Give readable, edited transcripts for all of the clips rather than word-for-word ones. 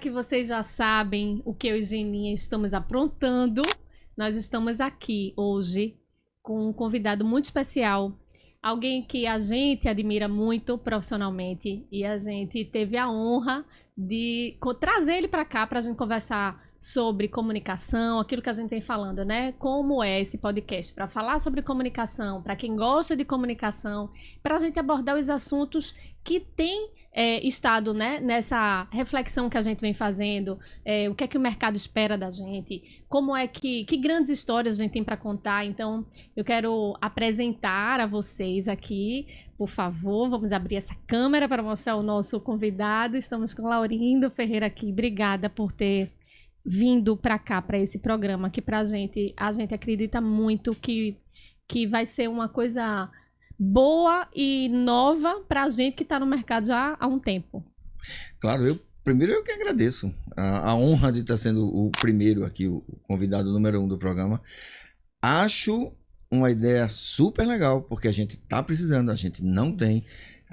que vocês já sabem o que eu e Geninha estamos aprontando, nós estamos aqui hoje com um convidado muito especial. Alguém que a gente admira muito profissionalmente e a gente teve a honra de trazer ele para cá para a gente conversar sobre comunicação, aquilo que a gente tem falando, né? Como é esse podcast para falar sobre comunicação, para quem gosta de comunicação, para a gente abordar os assuntos que tem estado, né, nessa reflexão que a gente vem fazendo, o que é que o mercado espera da gente, como é que grandes histórias a gente tem para contar. Então, eu quero apresentar a vocês aqui, por favor, vamos abrir essa câmera para mostrar o nosso convidado. Estamos com Laurindo Ferreira aqui. Obrigada por ter vindo para cá, para esse programa, que a gente acredita muito que vai ser uma coisa boa e nova para a gente que está no mercado já há um tempo. Claro, primeiro eu que agradeço a honra de estar sendo o primeiro aqui, o convidado número 1 do programa. Acho uma ideia super legal, porque a gente está precisando, a gente não tem.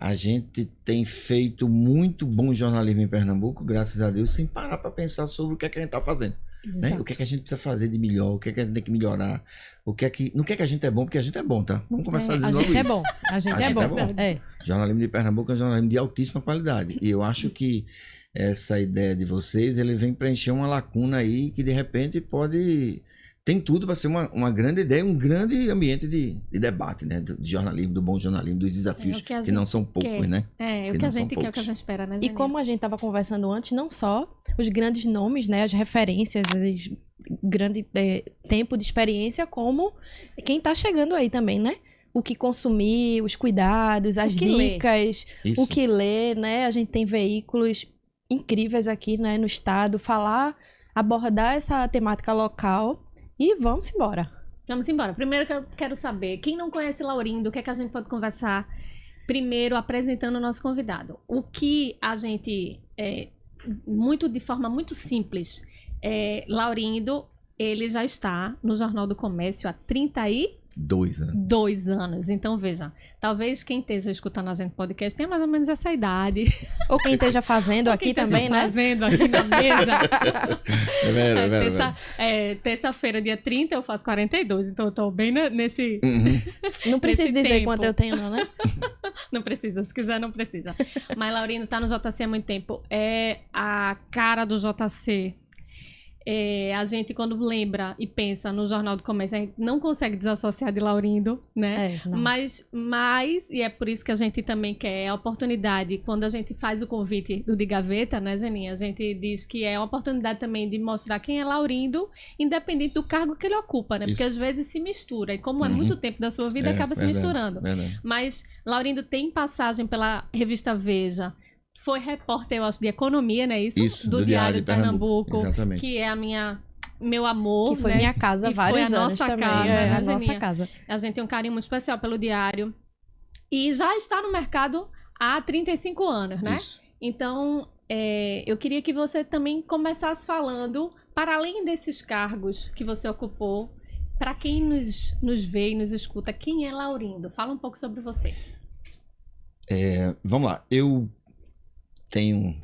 A gente tem feito muito bom jornalismo em Pernambuco, graças a Deus, sem parar para pensar sobre o que é que a gente está fazendo. Né? O que é que a gente precisa fazer de melhor, o que é que a gente tem que melhorar, no que é que a gente é bom, porque a gente é bom, tá? Vamos começar dizendo logo isso. A gente é bom. Jornalismo de Pernambuco é um jornalismo de altíssima qualidade. E eu acho que essa ideia de vocês, ele vem preencher uma lacuna aí que de repente tem tudo para ser uma grande ideia, um grande ambiente de debate, né? De jornalismo, do bom jornalismo, dos desafios, que não são poucos, né? O que a gente quer, o que a gente espera, né, Geninha? E como a gente estava conversando antes, não só os grandes nomes, né? As referências, grande tempo de experiência, como quem está chegando aí também, né? O que consumir, os cuidados, as dicas, o que ler, né? A gente tem veículos incríveis aqui, né? No estado, abordar essa temática local. E vamos embora. Vamos embora. Primeiro que eu quero saber, quem não conhece Laurindo, o que é que a gente pode conversar? Primeiro, apresentando o nosso convidado. O que a gente, de forma muito simples, Laurindo, ele já está no Jornal do Comércio há 2 anos. Então, veja, talvez quem esteja escutando a gente podcast tenha mais ou menos essa idade. Ou quem esteja fazendo aqui também, né? Fazendo aqui na mesa. Terça-feira, dia 30, eu faço 42. Então, eu tô bem nesse... Uhum. Não precisa dizer tempo. quanto eu tenho, não, né? Não precisa. Se quiser, não precisa. Mas Laurindo tá no JC há muito tempo. É a cara do JC. A gente, quando lembra e pensa no Jornal do Comércio, a gente não consegue desassociar de Laurindo, né? Mas, e é por isso que a gente também quer a oportunidade, quando a gente faz o convite do De Gaveta, né, Geninha? A gente diz que é a oportunidade também de mostrar quem é Laurindo, independente do cargo que ele ocupa, né? Porque às vezes se mistura, e como é muito tempo da sua vida, acaba se misturando. Verdade. Mas Laurindo tem passagem pela revista Veja, foi repórter, eu acho, de economia, né? Isso do Diário de Pernambuco. Exatamente. Que é meu amor, que foi né? minha casa há vários anos também. A nossa casa. A gente tem um carinho muito especial pelo Diário. E já está no mercado há 35 anos, né? Isso. Então, eu queria que você também começasse falando, para além desses cargos que você ocupou, para quem nos vê e nos escuta, quem é Laurindo? Fala um pouco sobre você. Vamos lá. Eu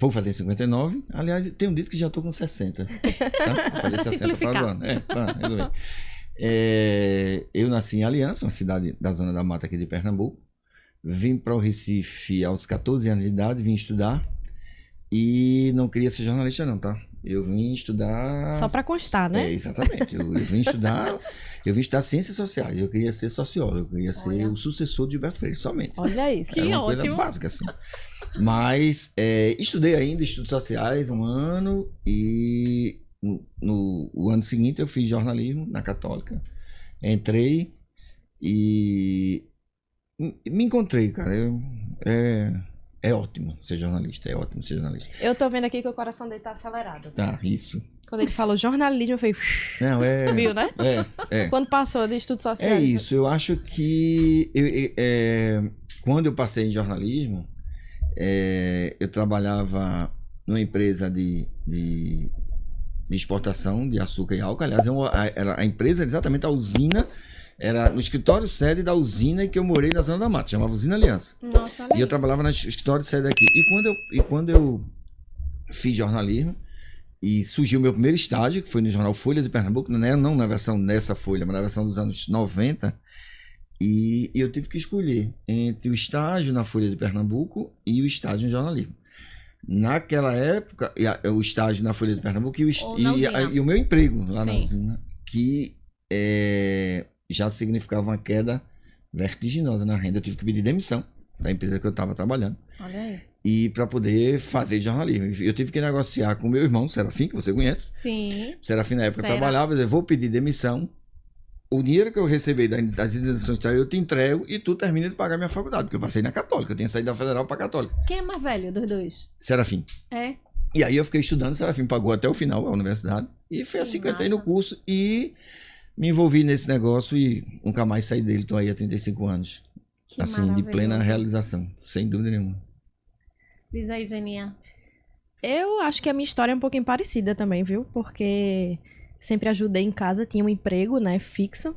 vou fazer 59, aliás, tenho dito que já estou com 60. Tá? Vou fazer 60 para o ano. Eu nasci em Aliança, uma cidade da Zona da Mata aqui de Pernambuco. Vim para o Recife aos 14 anos de idade, vim estudar. E não queria ser jornalista não, tá? Eu vim estudar... Só para constar, né? Exatamente. Eu vim estudar ciências sociais. Eu queria ser sociólogo, eu queria ser o sucessor de Gilberto Freire, somente. Olha isso. Era uma coisa básica, assim. Mas estudei ainda estudos sociais 1 ano e no ano seguinte eu fiz jornalismo na Católica. Entrei e me encontrei, cara. É ótimo ser jornalista, Eu tô vendo aqui que o coração dele tá acelerado. Tá, isso. Quando ele falou jornalismo, eu falei... Não, Viu, né? Quando passou de estudos sociais. É isso, eu acho que... quando eu passei em jornalismo, eu trabalhava numa empresa de exportação de açúcar e álcool. Aliás, a empresa era exatamente a usina... Era no escritório sede da usina em que eu morei na Zona da Mata, chamava Usina Aliança. Nossa, e eu trabalhava no escritório sede aqui. E quando eu fiz jornalismo, E surgiu o meu primeiro estágio, que foi no jornal Folha de Pernambuco, não na versão nessa Folha, mas na versão dos anos 90. E eu tive que escolher entre o estágio na Folha de Pernambuco e o estágio em jornalismo. Naquela época, o estágio na Folha de Pernambuco e o meu emprego lá na usina, que já significava uma queda vertiginosa na renda. Eu tive que pedir demissão da empresa que eu estava trabalhando. Olha aí. E para poder fazer jornalismo. Eu tive que negociar com meu irmão, Serafim, que você conhece. Sim. Serafim na época trabalhava, eu vou pedir demissão. O dinheiro que eu recebi das indenizações eu te entrego e tu termina de pagar minha faculdade, porque eu passei na Católica, eu tinha saído da Federal para Católica. Quem é mais velho dos dois? Serafim. É. E aí eu fiquei estudando, Serafim pagou até o final a universidade. E foi assim que eu entrei no curso e me envolvi nesse negócio e nunca mais saí dele. Estou aí há 35 anos. Que assim, de plena realização, sem dúvida nenhuma. Diz aí, Geninha. Eu acho que a minha história é um pouquinho parecida também, viu? Porque sempre ajudei em casa, tinha um emprego, né, fixo.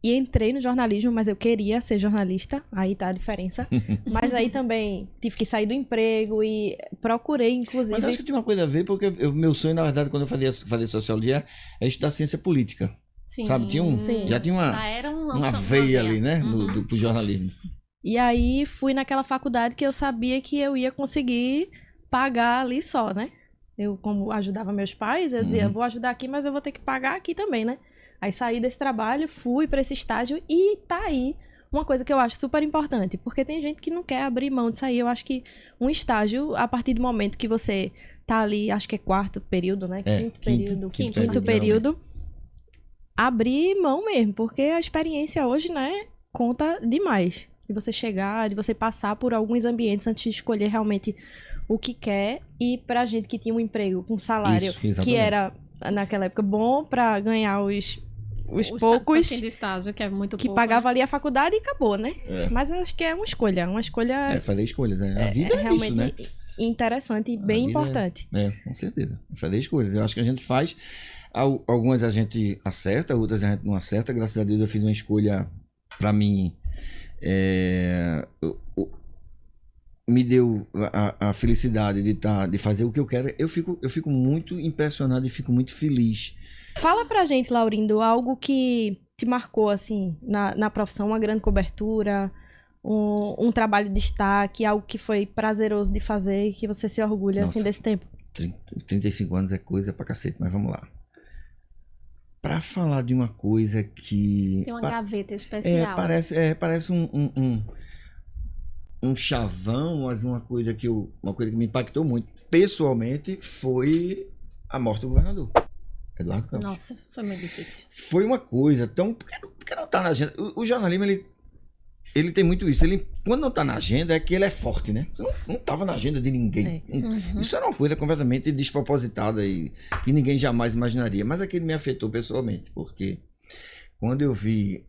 E entrei no jornalismo, mas eu queria ser jornalista. Aí tá a diferença. Mas aí também tive que sair do emprego e procurei, inclusive... Mas acho que tem uma coisa a ver, porque meu sonho, na verdade, quando eu fazia sociologia, é estudar ciência política. Sim. Sabe? Já tinha uma veia ali, né? Pro jornalismo. E aí fui naquela faculdade que eu sabia que eu ia conseguir pagar ali só, né? Eu, como ajudava meus pais, eu dizia, vou ajudar aqui, mas eu vou ter que pagar aqui também, né? Aí saí desse trabalho, fui para esse estágio e tá aí uma coisa que eu acho super importante, porque tem gente que não quer abrir mão disso aí. Eu acho que um estágio, a partir do momento que você tá ali, acho que é quarto período, né? Quinto período, abrir mão mesmo, porque a experiência hoje, né, conta demais. De você chegar, de você passar por alguns ambientes antes de escolher realmente o que quer. E pra gente que tinha um emprego com salário que era, naquela época, bom pra ganhar os poucos de estágio, que é muito que pouco, pagava ali a faculdade e acabou, né? É. Mas acho que é uma escolha. Fazer escolhas, né? A vida é realmente isso, né? Interessante e bem importante. Com certeza. Fazer escolhas. Eu acho que a gente faz... Algumas a gente acerta, outras a gente não acerta. Graças a Deus eu fiz uma escolha, pra mim, me deu a felicidade de fazer o que eu quero. Eu fico muito impressionado e fico muito feliz. Fala pra gente, Laurindo, algo que te marcou, assim, na profissão, uma grande cobertura, um trabalho de destaque, algo que foi prazeroso de fazer e que você se orgulha, assim, desse tempo. 35 anos é coisa pra cacete, mas vamos lá. Pra falar de uma coisa que... Tem uma gaveta especial. Parece um chavão, mas uma coisa que me impactou muito, pessoalmente, foi a morte do governador Eduardo Campos. Nossa, foi muito difícil. Foi uma coisa tão... Porque não tá na agenda. O jornalismo, ele tem muito isso. Quando não tá na agenda, é que ele é forte, né? Não tava na agenda de ninguém. Isso era uma coisa completamente despropositada e que ninguém jamais imaginaria. Mas aquilo me afetou pessoalmente, porque quando eu vi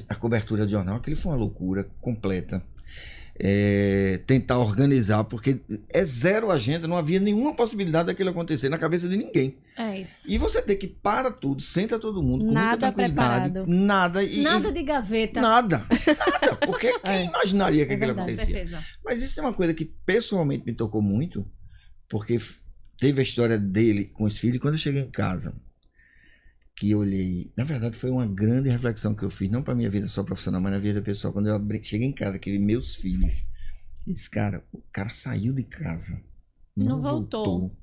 a cobertura do jornal, aquilo foi uma loucura completa. Tentar organizar, porque é zero agenda, não havia nenhuma possibilidade daquilo acontecer na cabeça de ninguém. É isso. E você tem que para tudo, senta todo mundo, com muita Nada tranquilidade. preparado. Nada de gaveta. Nada, porque quem imaginaria que aquilo acontecia? Certeza. Mas isso é uma coisa que pessoalmente me tocou muito, porque teve a história dele com os filhos, e quando eu cheguei em casa, que eu olhei, na verdade foi uma grande reflexão que eu fiz, não para minha vida só profissional, mas na vida pessoal. Quando eu cheguei em casa, que vi meus filhos, eu disse, o cara saiu de casa, não voltou.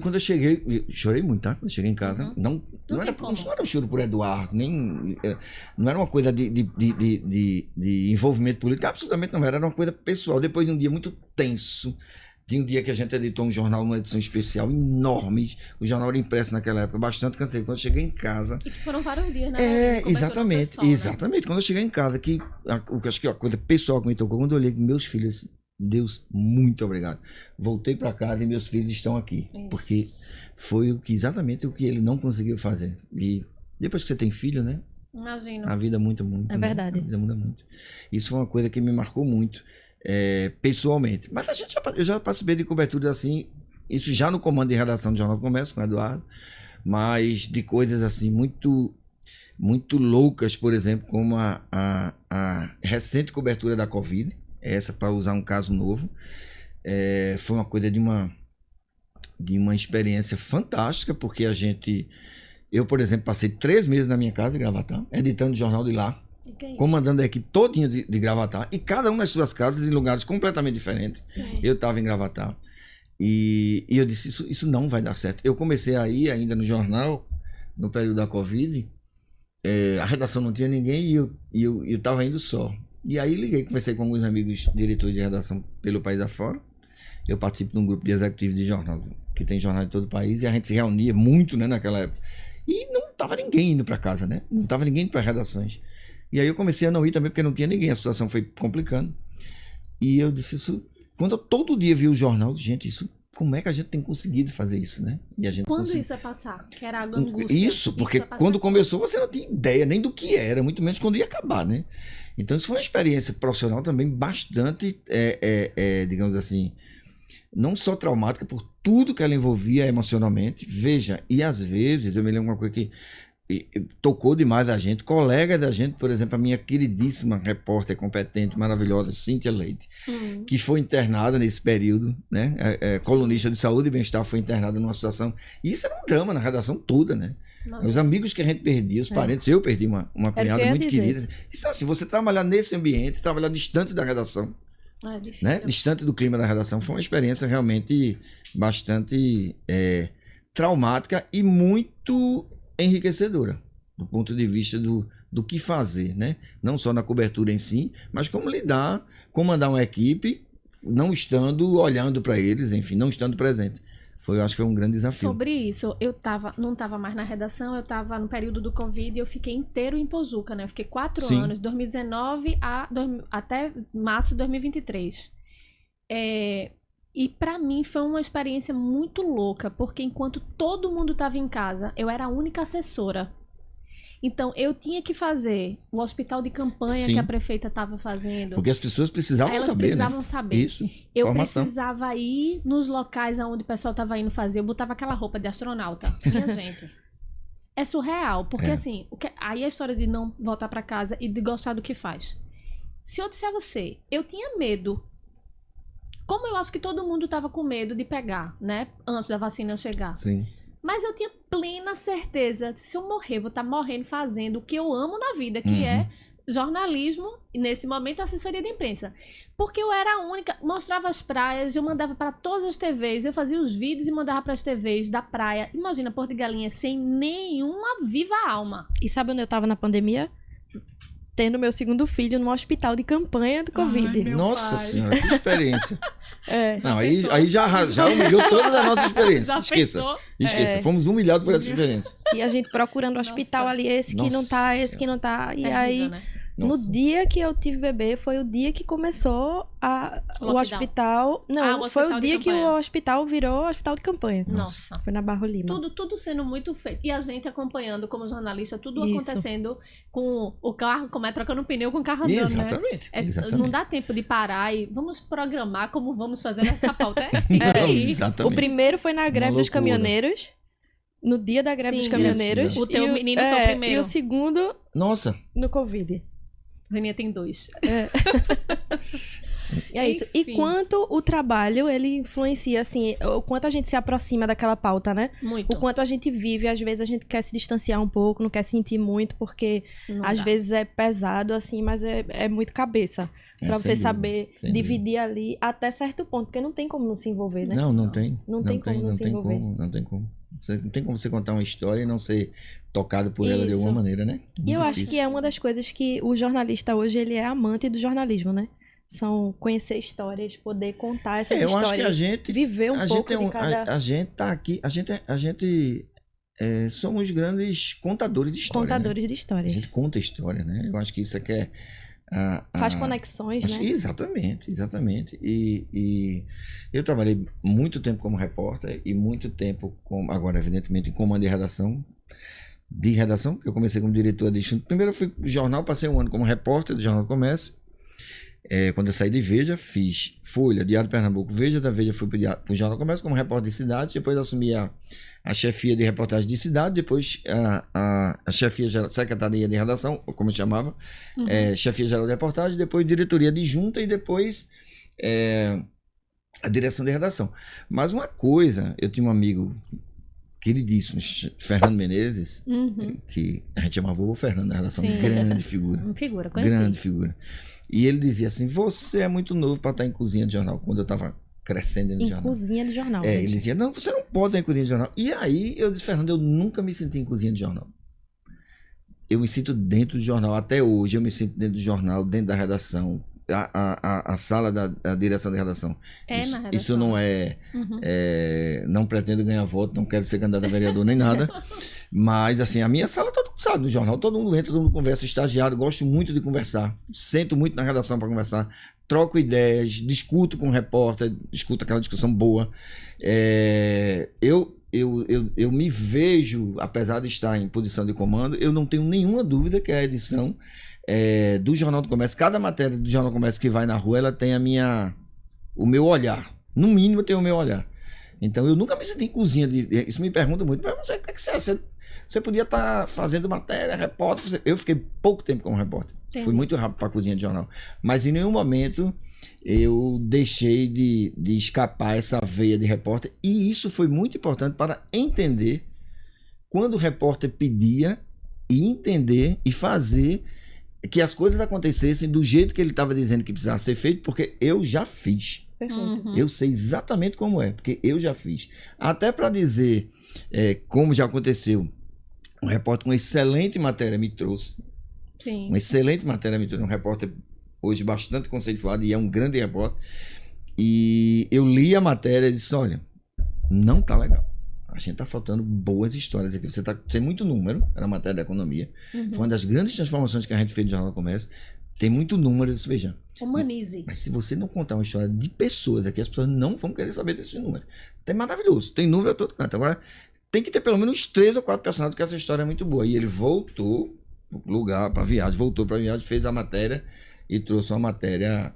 Quando eu cheguei, eu chorei muito, tá? Quando eu cheguei em casa, não era um choro por Eduardo, nem não era uma coisa de envolvimento político, absolutamente não era uma coisa pessoal. Depois de um dia muito tenso, de um dia que a gente editou um jornal, uma edição especial enorme, o jornal era impresso naquela época, bastante cansado. Quando eu cheguei em casa... E que foram vários dias, né? Exatamente, exatamente. Né? Quando eu cheguei em casa, acho que a coisa pessoal que me tocou, quando eu olhei meus filhos, Deus, muito obrigado. Voltei para casa e meus filhos estão aqui. Isso. Porque foi exatamente o que ele não conseguiu fazer. E depois que você tem filho, né? Imagino. A vida muda muito. É verdade. A vida muda muito. Isso foi uma coisa que me marcou muito. Pessoalmente. Mas eu já participei de coberturas assim, isso já no comando de redação do Jornal do Comércio com o Eduardo, mas de coisas assim muito muito loucas, por exemplo, como a recente cobertura da Covid, essa para usar um caso novo, foi uma coisa de uma de uma experiência fantástica, porque eu, por exemplo, passei 3 meses na minha casa de Gravatá, editando o jornal de lá, comandando a equipe todinha de Gravatá, e cada um nas suas casas em lugares completamente diferentes. Sim. Eu estava em Gravatá. E eu disse, isso não vai dar certo. Eu comecei a ir ainda no jornal, no período da Covid, a redação não tinha ninguém e eu estava indo só. E aí liguei, conversei com alguns amigos diretores de redação pelo país afora. Eu participo de um grupo de executivos de jornal, que tem jornal de todo o país, e a gente se reunia muito, né, naquela época. E não estava ninguém indo para casa, né? Não estava ninguém indo para redações. E aí eu comecei a não ir também, porque não tinha ninguém, a situação foi complicando. E eu disse isso, quando eu todo dia vi o jornal, gente, como é que a gente tem conseguido fazer isso, né? E a gente Quando isso ia passar? Que era a angústia. Isso, porque quando começou você não tinha ideia nem do que era, muito menos quando ia acabar, né? Então isso foi uma experiência profissional também bastante, digamos assim, não só traumática por tudo que ela envolvia emocionalmente. Veja, e às vezes, eu me lembro uma coisa que tocou demais a gente, colega da gente, por exemplo, a minha queridíssima repórter competente, maravilhosa, Cíntia Leite, que foi internada nesse período, né? Colunista de saúde e bem-estar, foi internada numa situação. E isso era um drama na redação toda, né? Nossa. Os amigos que a gente perdia, os parentes, eu perdi uma cunhada muito querida. Isso assim, você trabalhar nesse ambiente, trabalhar distante da redação, né? Distante do clima da redação, foi uma experiência realmente bastante traumática e muito enriquecedora do ponto de vista do que fazer, né? Não só na cobertura em si, mas como lidar, comandar uma equipe, não estando olhando para eles, enfim, não estando presente. Eu acho que foi um grande desafio. Sobre isso, não estava mais na redação, eu estava no período do Covid e eu fiquei inteiro em Pojuca, né? Eu fiquei 4 anos, 2019 até março de 2023. E pra mim foi uma experiência muito louca, porque enquanto todo mundo estava em casa, eu era a única assessora. Então, eu tinha que fazer o hospital de campanha que a prefeita estava fazendo. Porque as pessoas precisavam Elas saber, precisavam né? saber. Isso, eu formação. precisava ir nos locais onde o pessoal estava indo fazer. Eu botava aquela roupa de astronauta. Minha gente, é surreal. Porque assim, aí a história de não voltar para casa e de gostar do que faz. Se eu disser a você, eu tinha medo. Como eu acho que todo mundo estava com medo de pegar, né? Antes da vacina chegar. Sim. Mas eu tinha plena certeza, se eu morrer, vou estar morrendo fazendo o que eu amo na vida, que é jornalismo, e nesse momento assessoria de imprensa. Porque eu era a única, mostrava as praias, eu mandava para todas as TVs, eu fazia os vídeos e mandava para as TVs da praia. Imagina, Porto de Galinha sem nenhuma viva alma. E sabe onde eu tava na pandemia? Tendo meu segundo filho no hospital de campanha do Covid. Ai, Nossa senhora, que experiência. Não, aí já humilhou todas as nossas experiências. Já Esqueça. pensou? Fomos humilhados por essa experiência. E a gente procurando o hospital ali, esse que não tá, esse que não tá. E Terrível, aí, né? no dia que eu tive bebê, foi o dia que começou o hospital. Não, foi o dia que o hospital virou hospital de campanha. Nossa. Foi na Barro Lima. Tudo sendo muito feito. E a gente acompanhando como jornalista, tudo Isso. acontecendo com o carro, como é trocando pneu com o carro andando, Exatamente. né? Exatamente. Não dá tempo de parar e vamos programar como vamos fazer essa pauta. Exatamente. O primeiro foi na greve dos loucura. caminhoneiros. No dia da greve Sim, dos caminhoneiros. o teu menino foi o primeiro. E o segundo Nossa. no Covid. Zeninha tem 2. E é isso. E Enfim. quanto o trabalho, ele influencia, assim, o quanto a gente se aproxima daquela pauta, né? Muito. O quanto a gente vive, às vezes a gente quer se distanciar um pouco, não quer sentir muito, porque Não às dá. vezes é pesado, assim, mas é muito cabeça. Pra sem você dúvida, saber sem dividir ali até certo ponto, porque não tem como não se envolver, né? Não tem. Não tem como não se envolver. Não tem como. Não tem como você contar uma história e não ser tocado por ela de alguma Isso. maneira, né? E eu acho Difícil. que é uma das coisas que o jornalista hoje, ele é amante do jornalismo, né? São conhecer histórias, poder contar essas eu histórias. acho que a gente... Viver um pouco de cada... A gente tá aqui... A gente somos grandes contadores de história, contadores de né? A histórias. gente conta história, né? Eu acho que isso é que é... Faz conexões, né? Exatamente. E eu trabalhei muito tempo como repórter e muito tempo, agora evidentemente, em comando de redação, porque eu comecei como diretor de... Primeiro eu fui no jornal, passei um ano como repórter do Jornal do Comércio. Quando eu saí de Veja, fiz Folha, Diário de Pernambuco, Veja, da Veja fui para o Jornal do Comércio como repórter de cidade, depois assumi a chefia de reportagem de cidade, depois a chefia geral, secretaria de redação, como eu chamava, chefia geral de reportagem, depois diretoria adjunta e depois a direção de redação. Mas uma coisa, eu tinha um amigo queridíssimo, Fernando Menezes, que a gente chamava o Fernando na redação, grande figura. Figura, conheci. Grande figura. E ele dizia assim, você é muito novo para estar em cozinha de jornal, quando eu estava crescendo no jornal. Em cozinha de jornal. Ele dizia, não, você não pode estar em cozinha de jornal. E aí eu disse, Fernando, eu nunca me senti em cozinha de jornal. Eu me sinto dentro do jornal, até hoje eu me sinto dentro do jornal, dentro da redação, a sala da direção da redação. Na redação. Isso não não pretendo ganhar voto, não quero ser candidato a vereador nem nada, mas assim, a minha sala todo mundo sabe, no jornal, todo mundo entra, todo mundo conversa, estagiário, gosto muito de conversar, sento muito na redação para conversar, troco ideias, discuto com o repórter, discuto aquela discussão boa. Eu me vejo, apesar de estar em posição de comando, eu não tenho nenhuma dúvida que a edição do Jornal do Comércio, cada matéria do Jornal do Comércio que vai na rua, ela tem o meu olhar. No mínimo, tem o meu olhar. Então, eu nunca me senti em cozinha. Isso me pergunta muito, mas você, o que você acha? Você podia estar fazendo matéria, repórter. Eu fiquei pouco tempo como repórter. Entendi. Fui muito rápido para a cozinha de jornal. Mas em nenhum momento eu deixei de escapar essa veia de repórter. E isso foi muito importante para entender quando o repórter pedia e entender e fazer que as coisas acontecessem do jeito que ele estava dizendo que precisava ser feito, porque eu já fiz. Perfeito. Eu sei exatamente como é, porque eu já fiz. Até para dizer como já aconteceu, um repórter com excelente matéria me trouxe. Sim. Uma excelente matéria me trouxe. Um repórter hoje bastante conceituado e é um grande repórter. E eu li a matéria e disse, olha, não tá legal. A gente tá faltando boas histórias aqui. Você tá sem muito número, era a matéria da economia. Foi uma das grandes transformações que a gente fez no Jornal do Comércio. Tem muito número, veja. Humanize. Mas se você não contar uma história de pessoas aqui, as pessoas não vão querer saber desse número. É maravilhoso. Tem número a todo canto. Agora, tem que ter pelo menos 3 ou 4 personagens, porque essa história é muito boa. E ele voltou pro lugar, para viagem, fez a matéria e trouxe uma matéria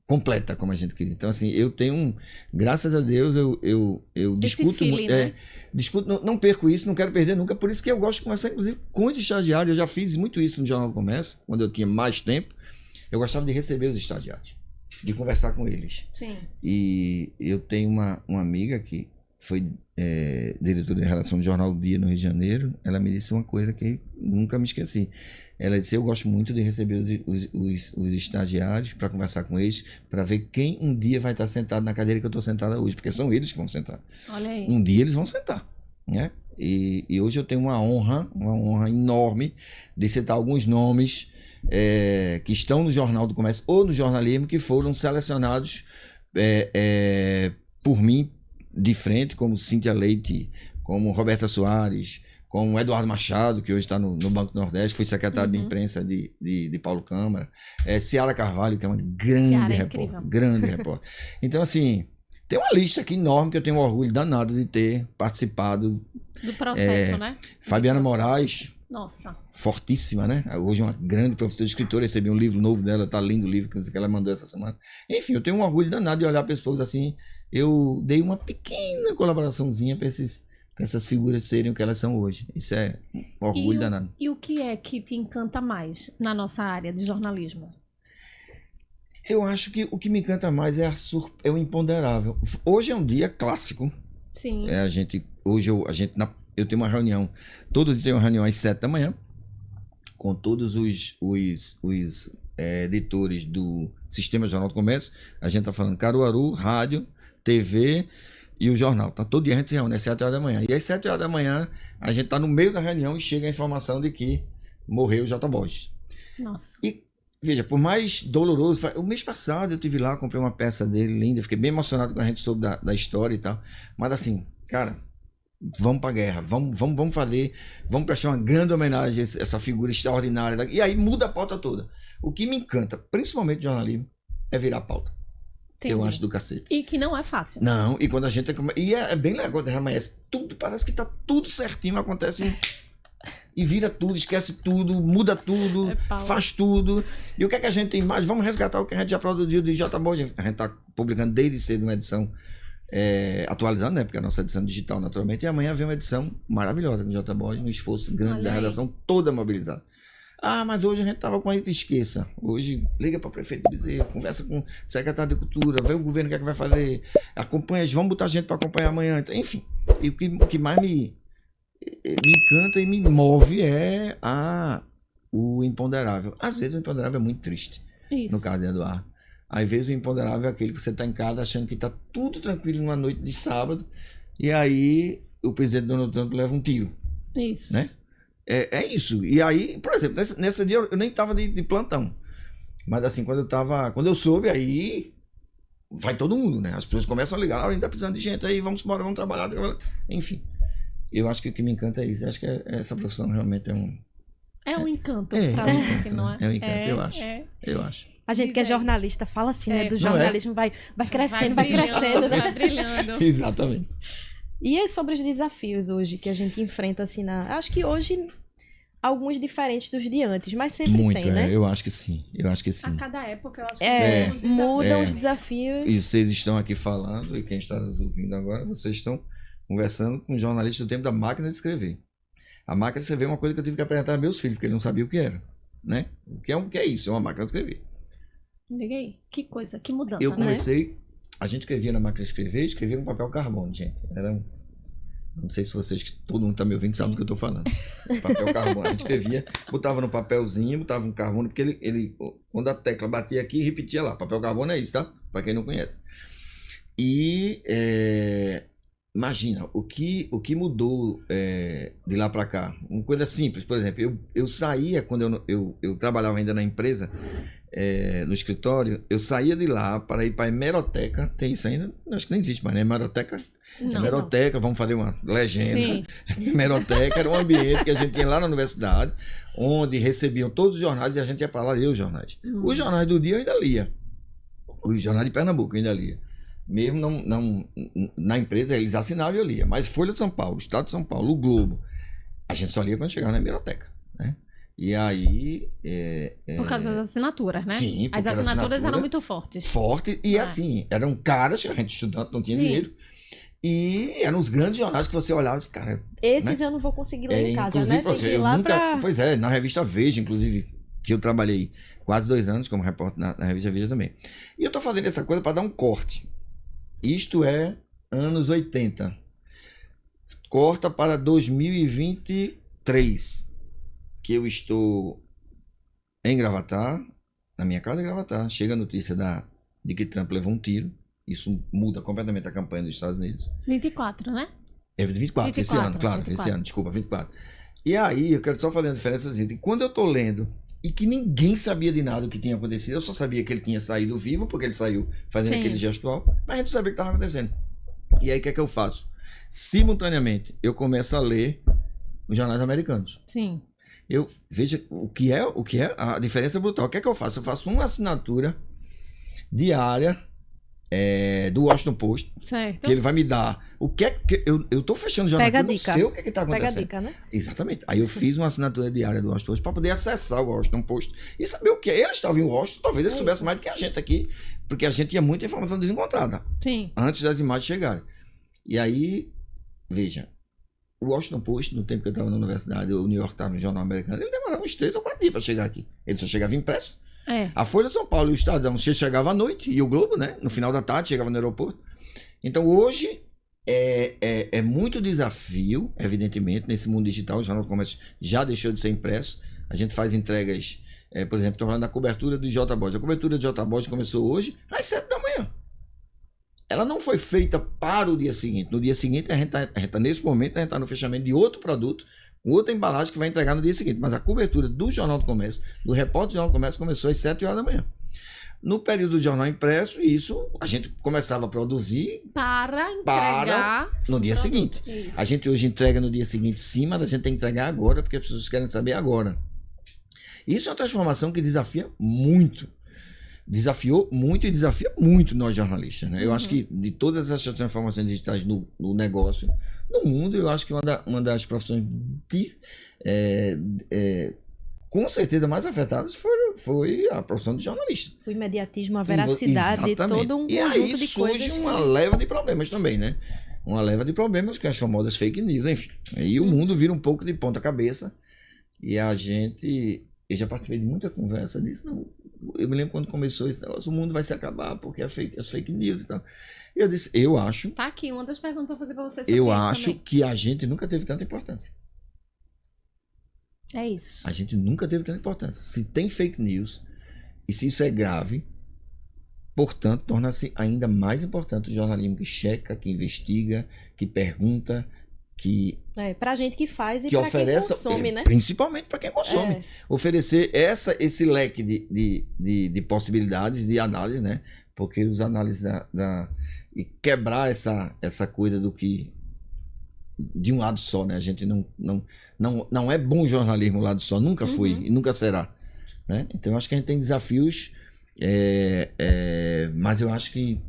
completa, como a gente queria. Então, assim, eu tenho graças a Deus, eu discuto feeling, né? discuto, não perco isso, não quero perder nunca, por isso que eu gosto de conversar, inclusive, com os estagiários. Eu já fiz muito isso no Jornal do Comércio, quando eu tinha mais tempo. Eu gostava de receber os estagiários, de conversar com eles. Sim. E eu tenho uma amiga que foi diretora de redação do Jornal do Dia no Rio de Janeiro. Ela me disse uma coisa que nunca me esqueci. Ela disse, eu gosto muito de receber os estagiários para conversar com eles, para ver quem um dia vai estar sentado na cadeira que eu estou sentada hoje, porque são eles que vão sentar. Olha aí. Um dia eles vão sentar, né? E hoje eu tenho uma honra enorme de citar alguns nomes que estão no Jornal do Comércio ou no jornalismo, que foram selecionados por mim de frente, como Cíntia Leite, como Roberta Soares, como Eduardo Machado, que hoje está no Banco do Nordeste, foi secretário de imprensa de Paulo Câmara, Ciara Carvalho, que é uma grande repórter. Então, assim, tem uma lista aqui enorme que eu tenho um orgulho danado de ter participado. Do processo, né? Fabiana Moraes, Nossa. fortíssima, né? Hoje uma grande professora de escritora, recebi um livro novo dela, tá lindo o livro que ela mandou essa semana. Enfim, eu tenho um orgulho danado de olhar para pessoas assim. Eu dei uma pequena colaboraçãozinha para essas figuras serem o que elas são hoje. Isso é um orgulho danado. E o que é que te encanta mais na nossa área de jornalismo? Eu acho que o que me encanta mais é o imponderável. Hoje é um dia clássico. Sim. Eu tenho uma reunião, todo dia tem uma reunião às 7 da manhã, com todos os editores do Sistema Jornal do Comércio. A gente está falando Caruaru, rádio, TV e o jornal. Tá? Todo dia a gente se reúne às 7 horas da manhã. E às 7 horas da manhã, a gente está no meio da reunião e chega a informação de que morreu o J. Borges. Nossa. E, veja, por mais doloroso, o mês passado eu estive lá, comprei uma peça dele linda, fiquei bem emocionado quando a gente soube da história e tal. Mas assim, cara, vamos pra guerra, vamos fazer, vamos prestar uma grande homenagem a essa figura extraordinária. E aí muda a pauta toda. O que me encanta, principalmente no jornalismo, é virar a pauta. Entendi. Eu acho do cacete. E que não é fácil. Não, e quando a gente... E é bem legal, amanhece tudo, parece que tá tudo certinho, acontece... E vira tudo, esquece tudo, muda tudo, faz tudo. E o que é que a gente tem mais? Vamos resgatar o que a gente já produziu de J. Borges. A gente tá publicando desde cedo uma edição atualizando, né? Porque a nossa edição digital, naturalmente. E amanhã vem uma edição maravilhosa de J. Borges, um esforço grande da redação toda mobilizada. Ah, mas hoje a gente tava com a esqueça. Hoje liga para o prefeito de Bezerra, conversa com o secretário de Cultura, vê o governo o que é que vai fazer, acompanha, vamos botar gente para acompanhar amanhã. Então, enfim, e o que mais me encanta e me move é o imponderável. Às vezes o imponderável é muito triste, Isso. no caso de Eduardo. Às vezes o imponderável é aquele que você está em casa achando que está tudo tranquilo numa noite de sábado, e aí o presidente Donald Trump leva um tiro, Isso. né? É isso. E aí, por exemplo, nesse dia eu nem tava de plantão. Mas assim, quando eu soube, aí vai todo mundo, né? As pessoas começam a ligar, a gente tá precisando de gente aí, vamos embora, vamos trabalhar. Enfim, eu acho que o que me encanta é isso. Eu acho que essa profissão realmente é um... É um encanto É, pra é um gente, encanto, não né? é? É um encanto, eu acho. Eu acho. A gente que é Diz aí. jornalista fala assim, né? É. Do Não é? jornalismo vai crescendo, vai brilhando, crescendo, né? vai brilhando. Exatamente. E é sobre os desafios hoje que a gente enfrenta, assim, acho que hoje alguns diferentes dos de antes, mas sempre Muito, tem, né? eu acho que sim. Eu acho que A sim. cada época, eu acho que É, temos mudam É. os desafios. E vocês estão aqui falando, e quem está nos ouvindo agora, vocês estão conversando com um jornalista do tempo da máquina de escrever. A máquina de escrever é uma coisa que eu tive que apresentar a meus filhos, porque eles não sabiam o que era, né? O que é isso? É uma máquina de escrever. Diga aí, que coisa, que mudança, Eu né? comecei, a gente escrevia na máquina de escrever, escrevia com papel carbono, gente. Não sei se vocês, que todo mundo está me ouvindo, sabe do que eu estou falando. Papel carbono. A gente escrevia, botava no papelzinho, botava um carbono, porque ele quando a tecla batia aqui, repetia lá. Papel carbono é isso, tá? Para quem não conhece. E imagina, o que mudou de lá para cá? Uma coisa simples, por exemplo, eu saía, quando eu trabalhava ainda na empresa, no escritório, eu saía de lá para ir para a hemeroteca. Tem isso ainda? Acho que nem existe mais, né? Hemeroteca. Não, Hemeroteca, vamos fazer uma legenda. Sim. Hemeroteca era um ambiente que a gente tinha lá na universidade, onde recebiam todos os jornais e a gente ia para lá ler os jornais. Os jornais do dia eu ainda lia. Os jornais de Pernambuco eu ainda lia. Mesmo não na empresa, eles assinavam e eu lia. Mas Folha de São Paulo, Estado de São Paulo, o Globo, a gente só lia quando chegava na hemeroteca, né? E aí... Por causa das assinaturas, né? Sim, porque as era assinaturas assinatura eram muito fortes. forte e assim, eram caras, a gente estudante não tinha Sim. dinheiro. E eram os grandes jornais que você olhava e disse, cara... Esses eu não vou conseguir ler em casa, inclusive, né? Tem que ir eu lá nunca, pra... Pois é, na revista Veja, inclusive, que eu trabalhei quase 2 anos como repórter na revista Veja também. E eu tô fazendo essa coisa para dar um corte. Isto é anos 80. Corta para 2023, que eu estou em Gravatar, na minha casa em Gravatar. Chega a notícia de que Trump levou um tiro. Isso muda completamente a campanha dos Estados Unidos. 24, né? É 24, esse 24, ano, claro, 24. esse ano, desculpa, 24. E aí, eu quero só fazer uma diferença assim, quando eu tô lendo e que ninguém sabia de nada do que tinha acontecido, eu só sabia que ele tinha saído vivo, porque ele saiu fazendo Sim. aquele gestual, mas a gente não sabia o que estava acontecendo. E aí, o que é que eu faço? Simultaneamente, eu começo a ler os jornais americanos. Sim. Eu veja o que é a diferença brutal. O que é que eu faço? Eu faço uma assinatura diária do Washington Post, Certo. que ele vai me dar o que é que eu tô fechando o jornal, Pega a eu não dica. sei o que é que tá Pega a acontecendo. dica, né? Exatamente. Aí eu fiz uma assinatura diária do Washington Post para poder acessar o Washington Post e saber o que é. Ele estava em Washington, talvez ele soubesse mais do que a gente aqui, porque a gente tinha muita informação desencontrada Sim. antes das imagens chegarem. E aí, veja, o Washington Post, no tempo que eu estava na universidade, o New York Times, no jornal americano, ele demorava uns 3 ou 4 dias para chegar aqui. Ele só chegava impresso. É. A Folha de São Paulo e o Estadão chegava à noite, e o Globo, né? No final da tarde, chegava no aeroporto. Então hoje é muito desafio, evidentemente, nesse mundo digital. O Jornal do Comércio já deixou de ser impresso. A gente faz entregas, por exemplo, estou falando da cobertura do JBoss. A cobertura do JBoss começou hoje às 7 da manhã. Ela não foi feita para o dia seguinte. No dia seguinte, a gente tá, nesse momento, a gente está no fechamento de outro produto, outra embalagem que vai entregar no dia seguinte. Mas a cobertura do Jornal do Comércio, do repórter do Jornal do Comércio, começou às 7 horas da manhã. No período do jornal impresso, isso a gente começava a produzir Para entregar no dia seguinte. Isso. A gente hoje entrega no dia seguinte, sim, mas a gente tem que entregar agora, porque as pessoas querem saber agora. Isso é uma transformação que desafia muito. Desafiou muito e desafia muito nós jornalistas, né? Eu acho que de todas essas transformações digitais no negócio, no mundo, eu acho que uma das profissões com certeza mais afetadas foi a profissão de jornalista. O imediatismo, a veracidade, Exatamente. todo um e conjunto aí de surge coisas. uma leva de problemas também, né? Uma leva de problemas, que é as famosas fake news, enfim. Aí o mundo vira um pouco de ponta cabeça e a gente eu já participei de muita conversa disso. Não, eu me lembro quando começou esse negócio, o mundo vai se acabar porque as fake news e tal. Eu disse, eu acho... Tá aqui uma das perguntas para fazer para você sobre Eu isso acho também. que a gente nunca teve tanta importância. É isso. A gente nunca teve tanta importância. Se tem fake news, e se isso é grave, portanto, torna-se ainda mais importante o jornalismo que checa, que investiga, que pergunta, que Pra gente que faz e que pra quem oferece, consome, né? principalmente para quem consome, oferecer esse leque de possibilidades de análise, né? Porque os análises e quebrar essa coisa do que de um lado só, né? A gente não é bom jornalismo um lado só, nunca foi e nunca será, né? Então eu acho que a gente tem desafios, mas eu acho que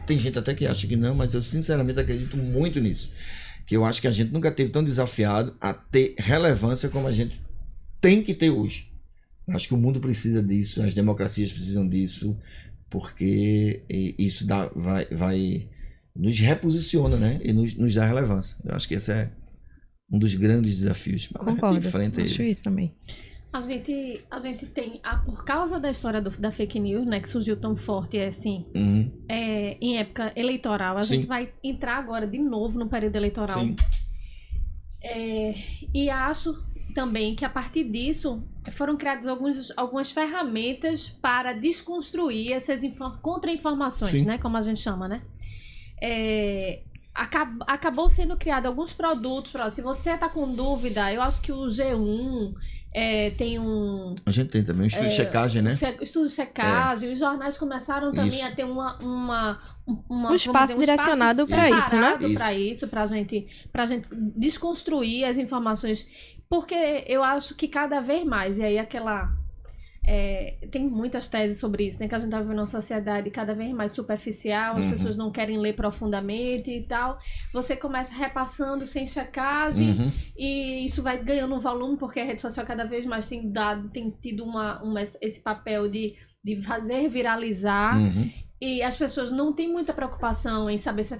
tem gente até que acha que não, mas eu sinceramente acredito muito nisso. Que eu acho que a gente nunca teve tão desafiado a ter relevância como a gente tem que ter hoje. Eu acho que o mundo precisa disso, as democracias precisam disso, porque isso vai nos reposiciona, né? E nos dá relevância. Eu acho que esse é um dos grandes desafios. Concordo, Enfrenta acho eles. isso também. A gente tem, por causa da história da fake news, né, que surgiu tão forte, assim, em época eleitoral, a Sim. gente vai entrar agora de novo no período eleitoral. Sim. E acho também que a partir disso foram criadas algumas ferramentas para desconstruir essas contra-informações, Sim. né, como a gente chama, né? Acabou sendo criado alguns produtos, se você tá com dúvida, eu acho que o G1 tem um... A gente tem também um estudo de checagem, né? Estudo de checagem, os jornais começaram também Isso. a ter Um espaço direcionado para isso, né? Para isso, pra gente desconstruir as informações, porque eu acho que cada vez mais, e aí tem muitas teses sobre isso, né? Que a gente tá vivendo uma sociedade cada vez mais superficial, as pessoas não querem ler profundamente e tal. Você começa repassando sem checagem e isso vai ganhando um volume, porque a rede social cada vez mais tem tido esse papel de fazer viralizar. E as pessoas não têm muita preocupação em saber se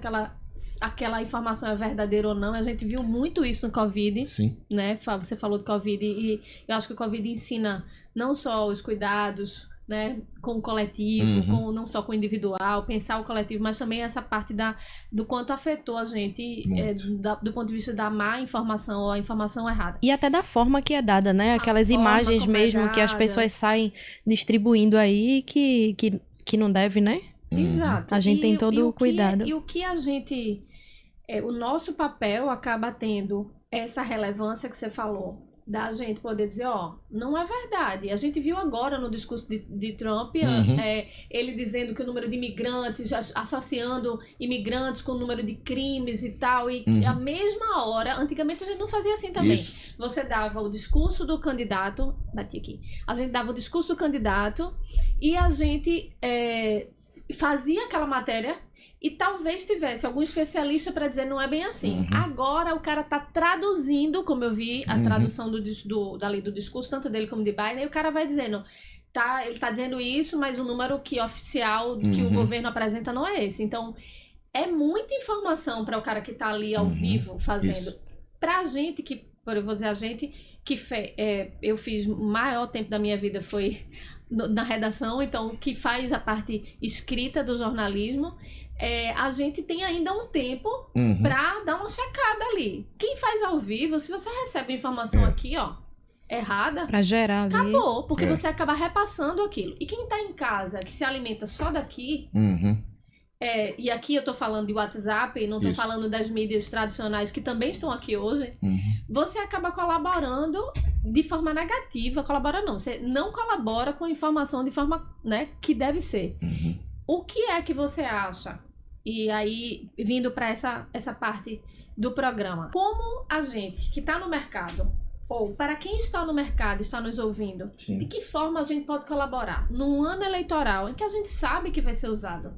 aquela informação é verdadeira ou não. A gente viu muito isso no Covid. Sim. Né? Você falou do Covid e eu acho que o Covid ensina não só os cuidados, né, com o coletivo, não só com o individual, pensar o coletivo, mas também essa parte do quanto afetou a gente do ponto de vista da má informação ou a informação errada. E até da forma que é dada, né? Aquelas imagens mesmo que as pessoas saem distribuindo aí que não deve, né? Exato. A gente tem todo o cuidado. E o que a gente... o nosso papel acaba tendo essa relevância que você falou, da gente poder dizer, não é verdade. A gente viu agora no discurso de Trump, ele dizendo que o número de imigrantes, associando imigrantes com o número de crimes e tal, e a mesma hora, antigamente a gente não fazia assim também. Isso. Você dava o discurso do candidato, bati aqui, a gente dava o discurso do candidato e a gente fazia aquela matéria e talvez tivesse algum especialista para dizer não é bem assim. Agora o cara tá traduzindo, como eu vi a tradução do discurso, tanto dele como de Biden, e o cara vai dizendo, ele tá dizendo isso, mas o número oficial que o governo apresenta não é esse. Então, é muita informação para o cara que tá ali ao vivo fazendo. Isso. Pra gente que, eu vou dizer a gente, que eu fiz o maior tempo da minha vida foi na redação, então que faz a parte escrita do jornalismo, a gente tem ainda um tempo para dar uma checada ali. Quem faz ao vivo, se você recebe informação aqui, errada, Pra gerar ali. acabou, porque você acaba repassando aquilo. E quem tá em casa, que se alimenta só daqui, e aqui eu tô falando de WhatsApp, não tô Isso. falando das mídias tradicionais que também estão aqui hoje, você acaba colaborando de forma negativa. Você não colabora com a informação de forma, né, que deve ser. O que é que você acha? E aí, vindo para essa parte do programa, como a gente que está no mercado, ou para quem está no mercado, está nos ouvindo, Sim. de que forma a gente pode colaborar num ano eleitoral em que a gente sabe que vai ser usado?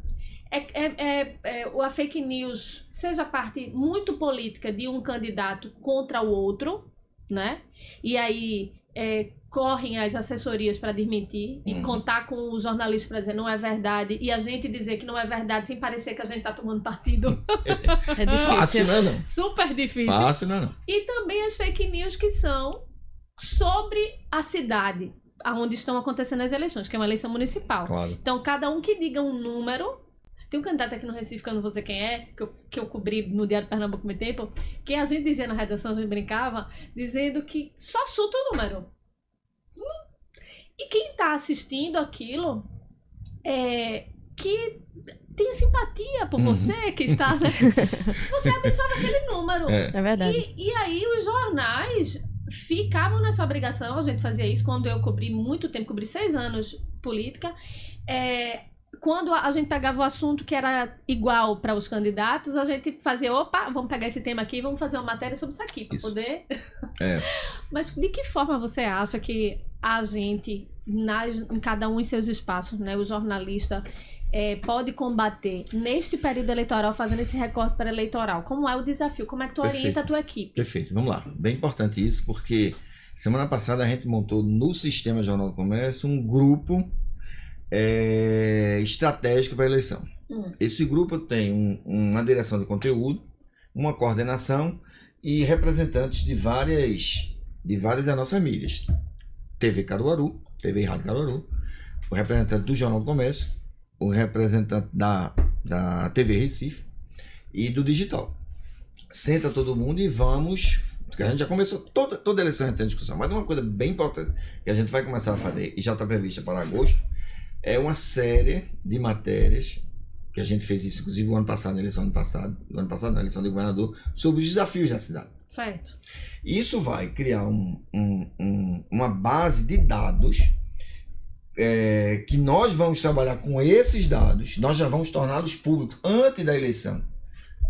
A fake news seja parte muito política de um candidato contra o outro, né? E aí correm as assessorias para desmentir e contar com o jornalista para dizer não é verdade, e a gente dizer que não é verdade sem parecer que a gente tá tomando partido. É difícil. Fácil, não é não? Super difícil. Fácil, não é não? E também as fake news que são sobre a cidade. aonde estão acontecendo as eleições, que é uma eleição municipal. Claro. Então, cada um que diga um número. Tem um candidato aqui no Recife, que eu não vou dizer quem é, que eu cobri no Diário de Pernambuco há muito tempo, que a gente dizia na redação, a gente brincava, dizendo que só chuta o número. E quem tá assistindo aquilo que tem simpatia por você, que está... Né? Você absorve aquele número. É verdade. E aí os jornais ficavam nessa obrigação, a gente fazia isso quando eu cobri muito tempo, cobri 6 anos política, quando a gente pegava o assunto que era igual para os candidatos, a gente fazia, opa, vamos pegar esse tema aqui, vamos fazer uma matéria sobre isso aqui, para poder... Mas de que forma você acha que a gente, em cada um em seus espaços, né, o jornalista, pode combater neste período eleitoral, fazendo esse recorte pré-eleitoral? Como é o desafio? Como é que tu orienta a tua equipe? Perfeito, vamos lá. Bem importante isso, porque semana passada a gente montou no Sistema Jornal do Comércio um grupo estratégico para a eleição. Esse grupo tem uma direção de conteúdo, uma coordenação e representantes de várias das nossas mídias. TV Caruaru, TV e Rádio Caruaru, o representante do Jornal do Comércio, o representante da TV Recife e do digital. Senta todo mundo e vamos... Porque a gente já começou, toda eleição a gente tem discussão, mas uma coisa bem importante que a gente vai começar a fazer, e já está prevista para agosto, é uma série de matérias, que a gente fez isso, inclusive, o ano passado, na eleição na eleição de governador, sobre os desafios da cidade. Certo. Isso vai criar uma base de dados que nós vamos trabalhar com esses dados, nós já vamos torná-los públicos antes da eleição.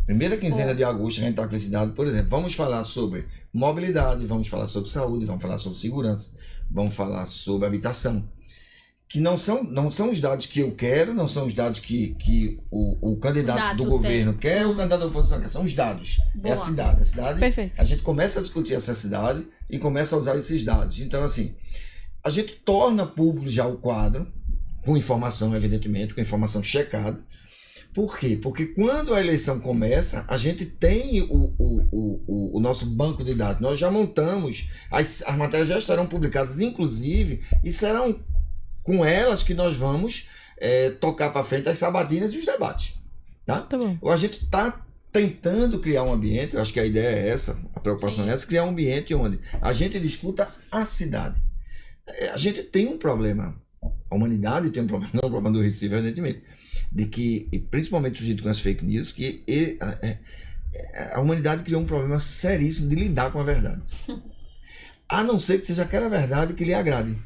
Primeira quinzena de agosto a gente está com esse dado, por exemplo, vamos falar sobre mobilidade, vamos falar sobre saúde, vamos falar sobre segurança, vamos falar sobre habitação. Que não são os dados que eu quero, não são os dados que o candidato do governo quer, o candidato da oposição quer, são os dados. Boa. É a cidade. A cidade, Perfeito. a gente começa a discutir essa cidade e começa a usar esses dados. Então, assim, a gente torna público já o quadro, com informação, evidentemente, com informação checada. Por quê? Porque quando a eleição começa, a gente tem o nosso banco de dados. Nós já montamos, as matérias já estarão publicadas, inclusive, e serão com elas que nós vamos tocar para frente as sabatinas e os debates. Tá? Tá bom. A gente está tentando criar um ambiente, eu acho que a ideia é essa, a preocupação é essa, criar um ambiente onde a gente discuta a cidade. A gente tem um problema, a humanidade tem um problema, não é um problema do Recife, evidentemente, de que, e principalmente surgido com as fake news, que a humanidade criou um problema seríssimo de lidar com a verdade. A não ser que seja aquela verdade que lhe agrade.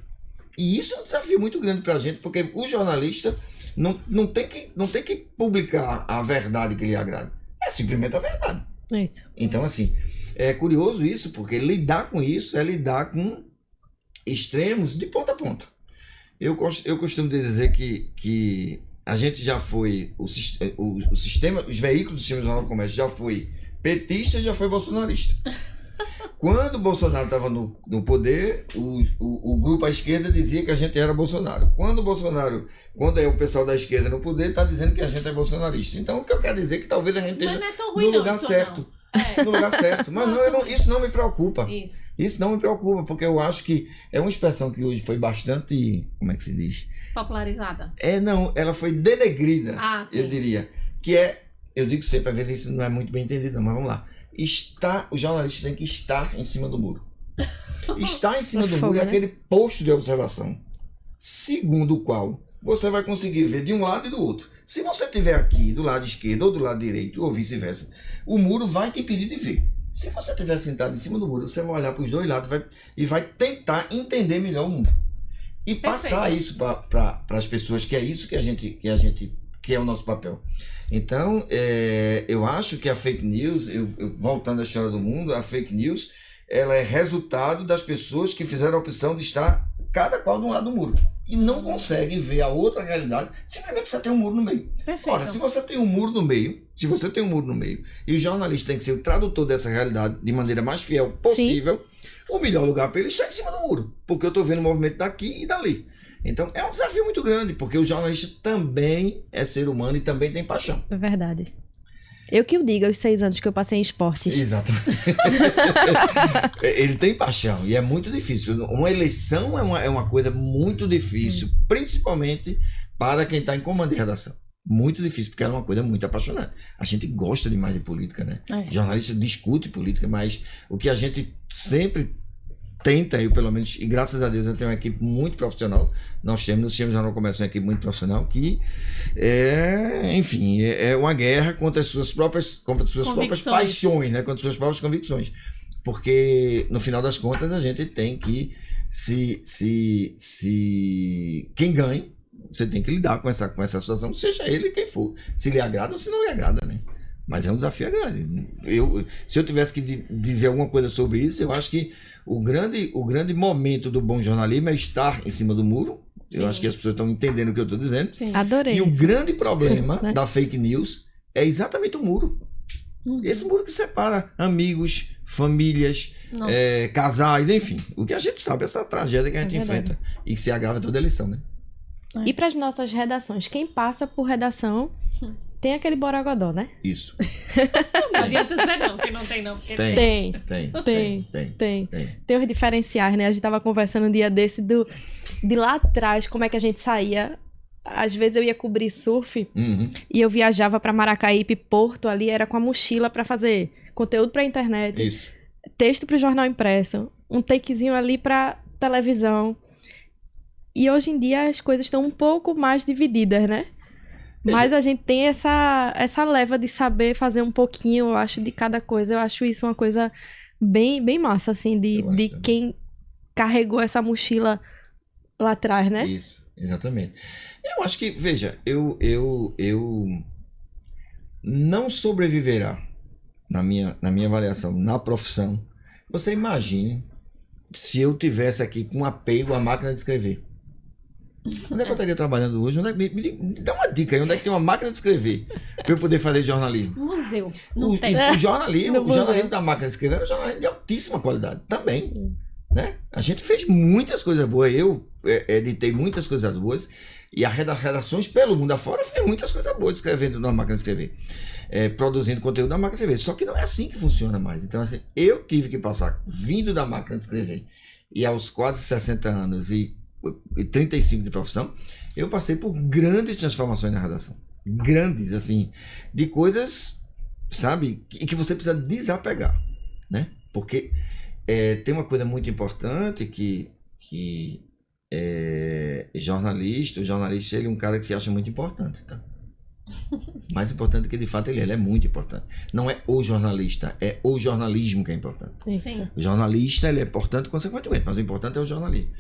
E isso é um desafio muito grande para a gente, porque o jornalista não tem que publicar a verdade que lhe agrade. É simplesmente a verdade. É isso. Então, assim, é curioso isso, porque lidar com isso é lidar com extremos de ponta a ponta. Eu costumo dizer que a gente já foi, o sistema, os veículos do sistema Jornal do Comércio já foi petista e já foi bolsonarista. Quando o Bolsonaro estava no poder, o grupo à esquerda dizia que a gente era Bolsonaro. Quando é o pessoal da esquerda no poder, está dizendo que a gente é bolsonarista. Então, o que eu quero dizer é que talvez a gente esteja no lugar certo. No lugar certo. Mas isso não me preocupa. Isso não me preocupa, porque eu acho que é uma expressão que hoje foi bastante, como é que se diz? Popularizada. Ela foi denegrida, sim. eu diria. Eu digo sempre, às vezes isso não é muito bem entendido, mas vamos lá. O jornalista tem que estar em cima do muro. Estar em cima do muro é aquele posto de observação, segundo o qual você vai conseguir ver de um lado e do outro. Se você estiver aqui do lado esquerdo ou do lado direito, ou vice-versa, o muro vai te impedir de ver. Se você estiver sentado em cima do muro, você vai olhar para os dois lados e vai tentar entender melhor o mundo. E passar isso para as pessoas, que é isso que é o nosso papel. Então, eu acho que a fake news, voltando à história do mundo, a fake news, ela é resultado das pessoas que fizeram a opção de estar cada qual de um lado do muro. E não conseguem ver a outra realidade, simplesmente você tem um muro no meio. Perfeito. Ora, se você tem um muro no meio, e o jornalista tem que ser o tradutor dessa realidade de maneira mais fiel possível, sim, o melhor lugar para ele está em cima do muro. Porque eu estou vendo o movimento daqui e dali. Então, é um desafio muito grande, porque o jornalista também é ser humano e também tem paixão. É verdade. Eu que o diga, os 6 anos que eu passei em esportes. Exatamente. Ele tem paixão e é muito difícil. Uma eleição é uma coisa muito difícil, principalmente para quem está em comando de redação. Muito difícil, porque ela é uma coisa muito apaixonante. A gente gosta demais de política, né? Jornalista discute política, mas o que a gente sempre tenta, eu pelo menos, e graças a Deus eu tenho uma equipe muito profissional. Nós temos, no Jornal do Comércio, uma equipe muito profissional que enfim, é uma guerra contra as suas próprias paixões, né? Contra as suas próprias convicções. Porque, no final das contas, a gente tem que quem ganha, você tem que lidar com essa situação, seja ele quem for. Se lhe agrada ou se não lhe agrada, né? Mas é um desafio grande. Se eu tivesse que dizer alguma coisa sobre isso, eu acho que o grande momento do bom jornalismo é estar em cima do muro. Sim. Eu acho que as pessoas estão entendendo o que eu estou dizendo. Sim. Adorei. E o grande problema da fake news é exatamente o muro. Esse muro que separa amigos, famílias, casais, enfim. O que a gente sabe, essa tragédia que a gente enfrenta. E que se agrava toda eleição, né? E para as nossas redações, quem passa por redação tem aquele borogodó, né? Isso. Não adianta dizer não, que não tem não. Tem os diferenciais, né? A gente tava conversando um dia desse de lá atrás, como é que a gente saía. Às vezes eu ia cobrir surf e eu viajava para Maracaípe, Porto ali, era com a mochila para fazer conteúdo para internet, isso. Texto para o jornal impresso, um takezinho ali para televisão. E hoje em dia as coisas estão um pouco mais divididas, né? Mas a gente tem essa leva de saber fazer um pouquinho, eu acho, de cada coisa. Eu acho isso uma coisa bem, bem massa, assim, de quem carregou essa mochila lá atrás, né? Isso, exatamente. Eu acho que, veja, eu não sobreviverá, na minha avaliação, na profissão. Você imagine se eu tivesse aqui com apego à máquina de escrever. Onde é que eu estaria trabalhando hoje? Me dá uma dica aí, onde é que tem uma máquina de escrever para eu poder fazer jornalismo? Museu. O jornalismo da máquina de escrever era um jornalismo de altíssima qualidade também. Né? A gente fez muitas coisas boas, eu editei muitas coisas boas e as redações pelo mundo afora fez muitas coisas boas escrevendo na máquina de escrever, produzindo conteúdo na máquina de escrever. Só que não é assim que funciona mais. Então, assim, eu tive que passar vindo da máquina de escrever e aos quase 60 anos e 35 de profissão, eu passei por grandes transformações na redação. Grandes, assim, de coisas, sabe, que você precisa desapegar, né? Porque tem uma coisa muito importante que o jornalista ele é um cara que se acha muito importante, tá? Mais importante que de fato ele é muito importante. Não é o jornalista, é o jornalismo que é importante. Sim. O jornalista ele é importante consequentemente, mas o importante é o jornalismo.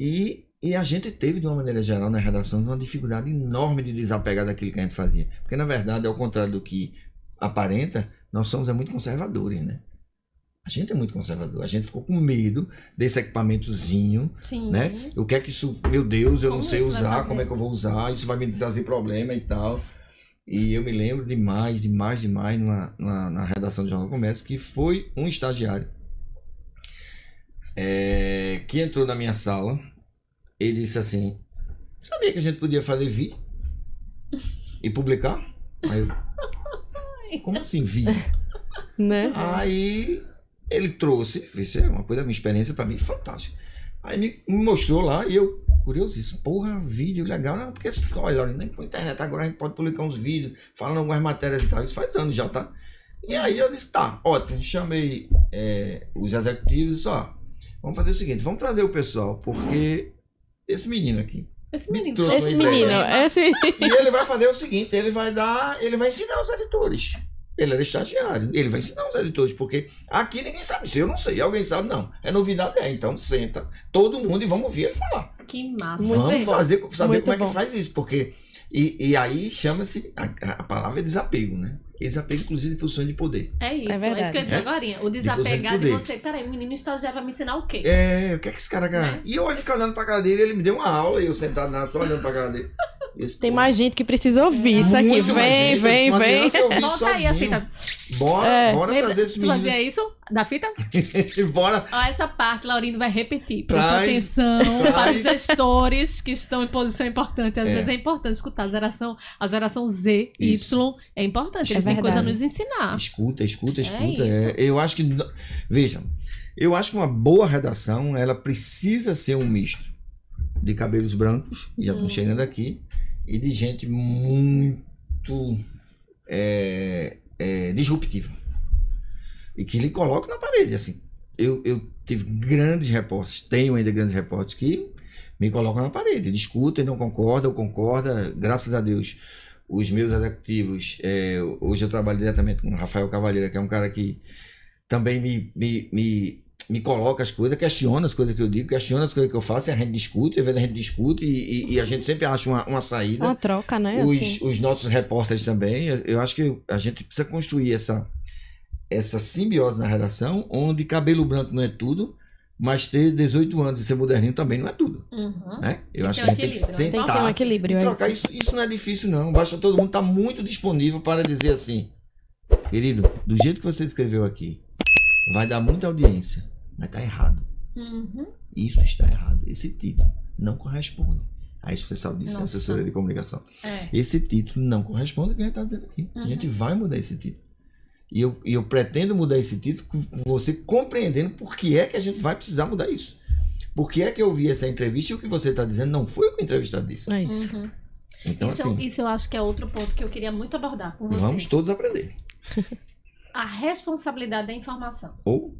E a gente teve, de uma maneira geral, na redação, uma dificuldade enorme de desapegar daquilo que a gente fazia. Porque, na verdade, ao contrário do que aparenta, nós somos muito conservadores, né? A gente é muito conservador. A gente ficou com medo desse equipamentozinho, né? O que é que isso... Meu Deus, eu não sei usar, como é que eu vou usar? Isso vai me trazer problema e tal. E eu me lembro demais na redação do Jornal do Comércio, que foi um estagiário que entrou na minha sala. Ele disse assim: sabia que a gente podia fazer vídeo e publicar? Aí eu, como assim vídeo? Né? Aí ele trouxe, isso é uma coisa, uma experiência para mim fantástica. Aí me mostrou lá e eu, curiosíssimo, porra, vídeo legal, não, porque olha, nem com a internet agora a gente pode publicar uns vídeos, falando algumas matérias e tal, isso faz anos já, tá? E aí eu disse, tá, ótimo, chamei os executivos e disse, ó, vamos fazer o seguinte, vamos trazer o pessoal, porque esse menino aqui. Esse menino. E ele vai fazer o seguinte, ele vai ensinar os editores. Ele era estagiário, ele vai ensinar os editores, porque aqui ninguém sabe, se eu não sei, alguém sabe, não. É novidade, então senta todo mundo e vamos ouvir ele falar. Que massa. Vamos saber como é que faz isso, porque... E aí chama-se, a palavra é desapego, né? Desapego, inclusive, de posições de poder. É isso, é isso que eu ia dizer agora. O desapegar de você. Peraí, o menino estagiário vai me ensinar o quê? O que é que esse cara quer? E eu olho ficar olhando pra cara dele, ele me deu uma aula e eu sentado só olhando pra cara dele. Tem mais gente que precisa ouvir isso aqui. Vem. Volta aí a fita. Bora trazer esse Tu menino. fazia isso? Da fita? Bora. Ó, essa parte, Laurindo vai repetir. Traz, Presta atenção para traz. os gestores que estão em posição importante. Às É. vezes é importante escutar a geração Z, Isso. Y. É importante. É Eles têm coisa a verdade. nos ensinar. Escuta. isso. Eu acho que... Veja, eu acho que uma boa redação, ela precisa ser um misto de cabelos brancos, já estão chegando aqui, e de gente muito disruptiva. E que lhe coloca na parede, assim. Eu tive grandes repórteres, tenho ainda grandes repórteres que me colocam na parede. Discutem, não concordam, concorda. Graças a Deus, os meus executivos, hoje eu trabalho diretamente com o Rafael Cavalheira, que é um cara que também me coloca as coisas, questiona as coisas que eu digo, questiona as coisas que eu faço, e a gente discute, às vezes a gente discute e a gente sempre acha uma saída. Uma troca, né? assim. Os nossos repórteres também, eu acho que a gente precisa construir essa simbiose na redação, onde cabelo branco não é tudo, mas ter 18 anos e ser moderninho também não é tudo. Uhum. Né? Eu acho ter que um a gente tem que equilíbrio, né? Tem que ter um sentar equilíbrio. e é trocar. isso. Isso não é difícil, não. Basta todo mundo estar muito disponível para dizer assim: querido, do jeito que você escreveu aqui, vai dar muita audiência, mas tá errado. Uhum. Isso está errado. Esse título não corresponde. Aí você sabe disso, Nossa. assessoria de comunicação. É. Esse título não corresponde ao que a gente está dizendo aqui. A gente vai mudar esse título. E eu pretendo mudar esse título com você compreendendo por que é que a gente vai precisar mudar isso. Por que é que eu vi essa entrevista e o que você está dizendo não foi o que o entrevistado disse. É isso. Uhum. Então, Isso, assim, isso eu acho que é outro ponto que eu queria muito abordar com você. vamos todos aprender. A responsabilidade da informação. Ou,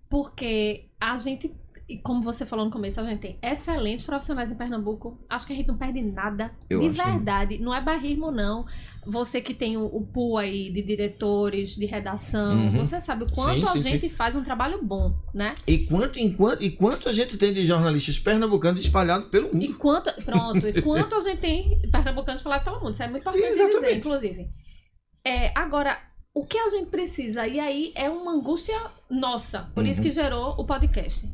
Porque a gente, e como você falou no começo, a gente tem excelentes profissionais em Pernambuco. Acho que a gente não perde nada. Eu de acho que- verdade. Não é barrismo, não. Você que tem o pool aí de diretores, de redação, Uhum. você sabe o quanto Sim, a sim, gente faz um trabalho bom, né? e quanto a gente tem de jornalistas pernambucanos espalhados pelo mundo. E quanto a gente tem pernambucanos falados pelo mundo. Isso é muito importante de dizer, Exatamente. inclusive. Agora, o que a gente precisa, e aí é uma angústia nossa, por isso que gerou o podcast.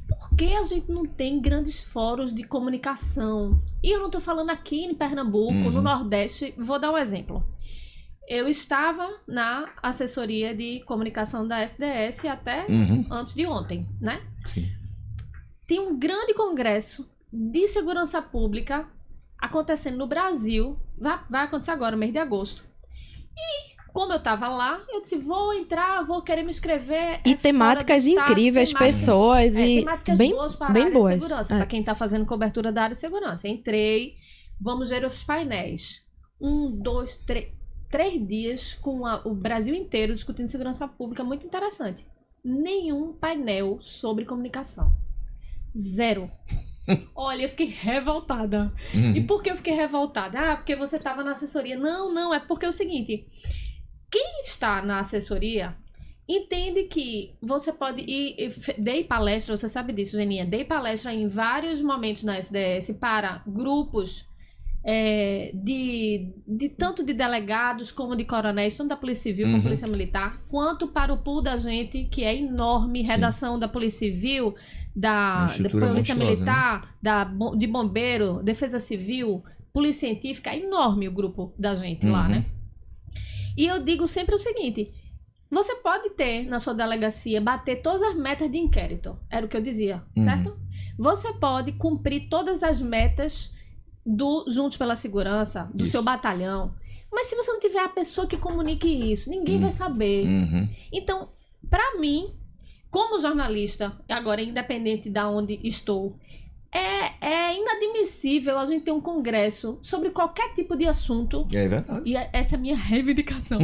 Por que a gente não tem grandes fóruns de comunicação? E eu não tô falando aqui em Pernambuco, no Nordeste. Vou dar um exemplo. Eu estava na assessoria de comunicação da SDS até antes de ontem, né? Sim. Tem um grande congresso de segurança pública acontecendo no Brasil. Vai acontecer agora, no mês de agosto. E como eu tava lá, eu disse, vou entrar, vou querer me inscrever. E temáticas incríveis, pessoas e temáticas bem, boas para a bem área boas. de segurança, para quem tá fazendo cobertura da área de segurança. Entrei, vamos ver os painéis. 1, 2, 3 dias com o Brasil inteiro discutindo segurança pública, muito interessante. Nenhum painel sobre comunicação. 0. Olha, eu fiquei revoltada. E por que eu fiquei revoltada? Ah, porque você estava na assessoria. Não, é porque é o seguinte. Quem está na assessoria entende que você pode ir... Dei palestra, você sabe disso, Geninha. Dei palestra em vários momentos na SDS para grupos de tanto de delegados como de coronéis, tanto da Polícia Civil como da Polícia Militar, quanto para o pool da gente, que é enorme, redação da Polícia Civil, da Polícia Militar, de Bombeiro, Defesa Civil, Polícia Científica, é enorme o grupo da gente lá, né? E eu digo sempre o seguinte, você pode ter na sua delegacia, bater todas as metas de inquérito, era o que eu dizia, certo? Você pode cumprir todas as metas do Juntos pela Segurança, do seu batalhão, mas se você não tiver a pessoa que comunique isso, ninguém vai saber. Então, para mim, como jornalista, agora independente de onde estou, é inadmissível a gente ter um congresso sobre qualquer tipo de assunto. É verdade. E essa é a minha reivindicação.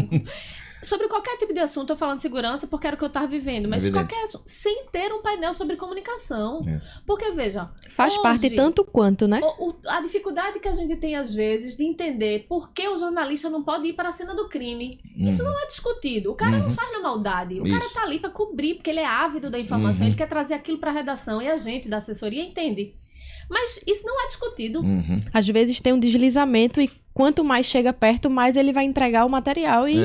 Sobre qualquer tipo de assunto, eu falando de segurança porque era o que eu tava vivendo, mas Evidente. qualquer assunto, sem ter um painel sobre comunicação. Porque, veja, Faz parte hoje, tanto quanto, né? a dificuldade que a gente tem, às vezes, de entender por que o jornalista não pode ir para a cena do crime. Isso não é discutido. O cara não faz na maldade. O cara tá ali para cobrir, porque ele é ávido da informação, ele quer trazer aquilo para a redação e a gente da assessoria entende. Mas isso não é discutido. Às vezes tem um deslizamento e quanto mais chega perto, mais ele vai entregar o material e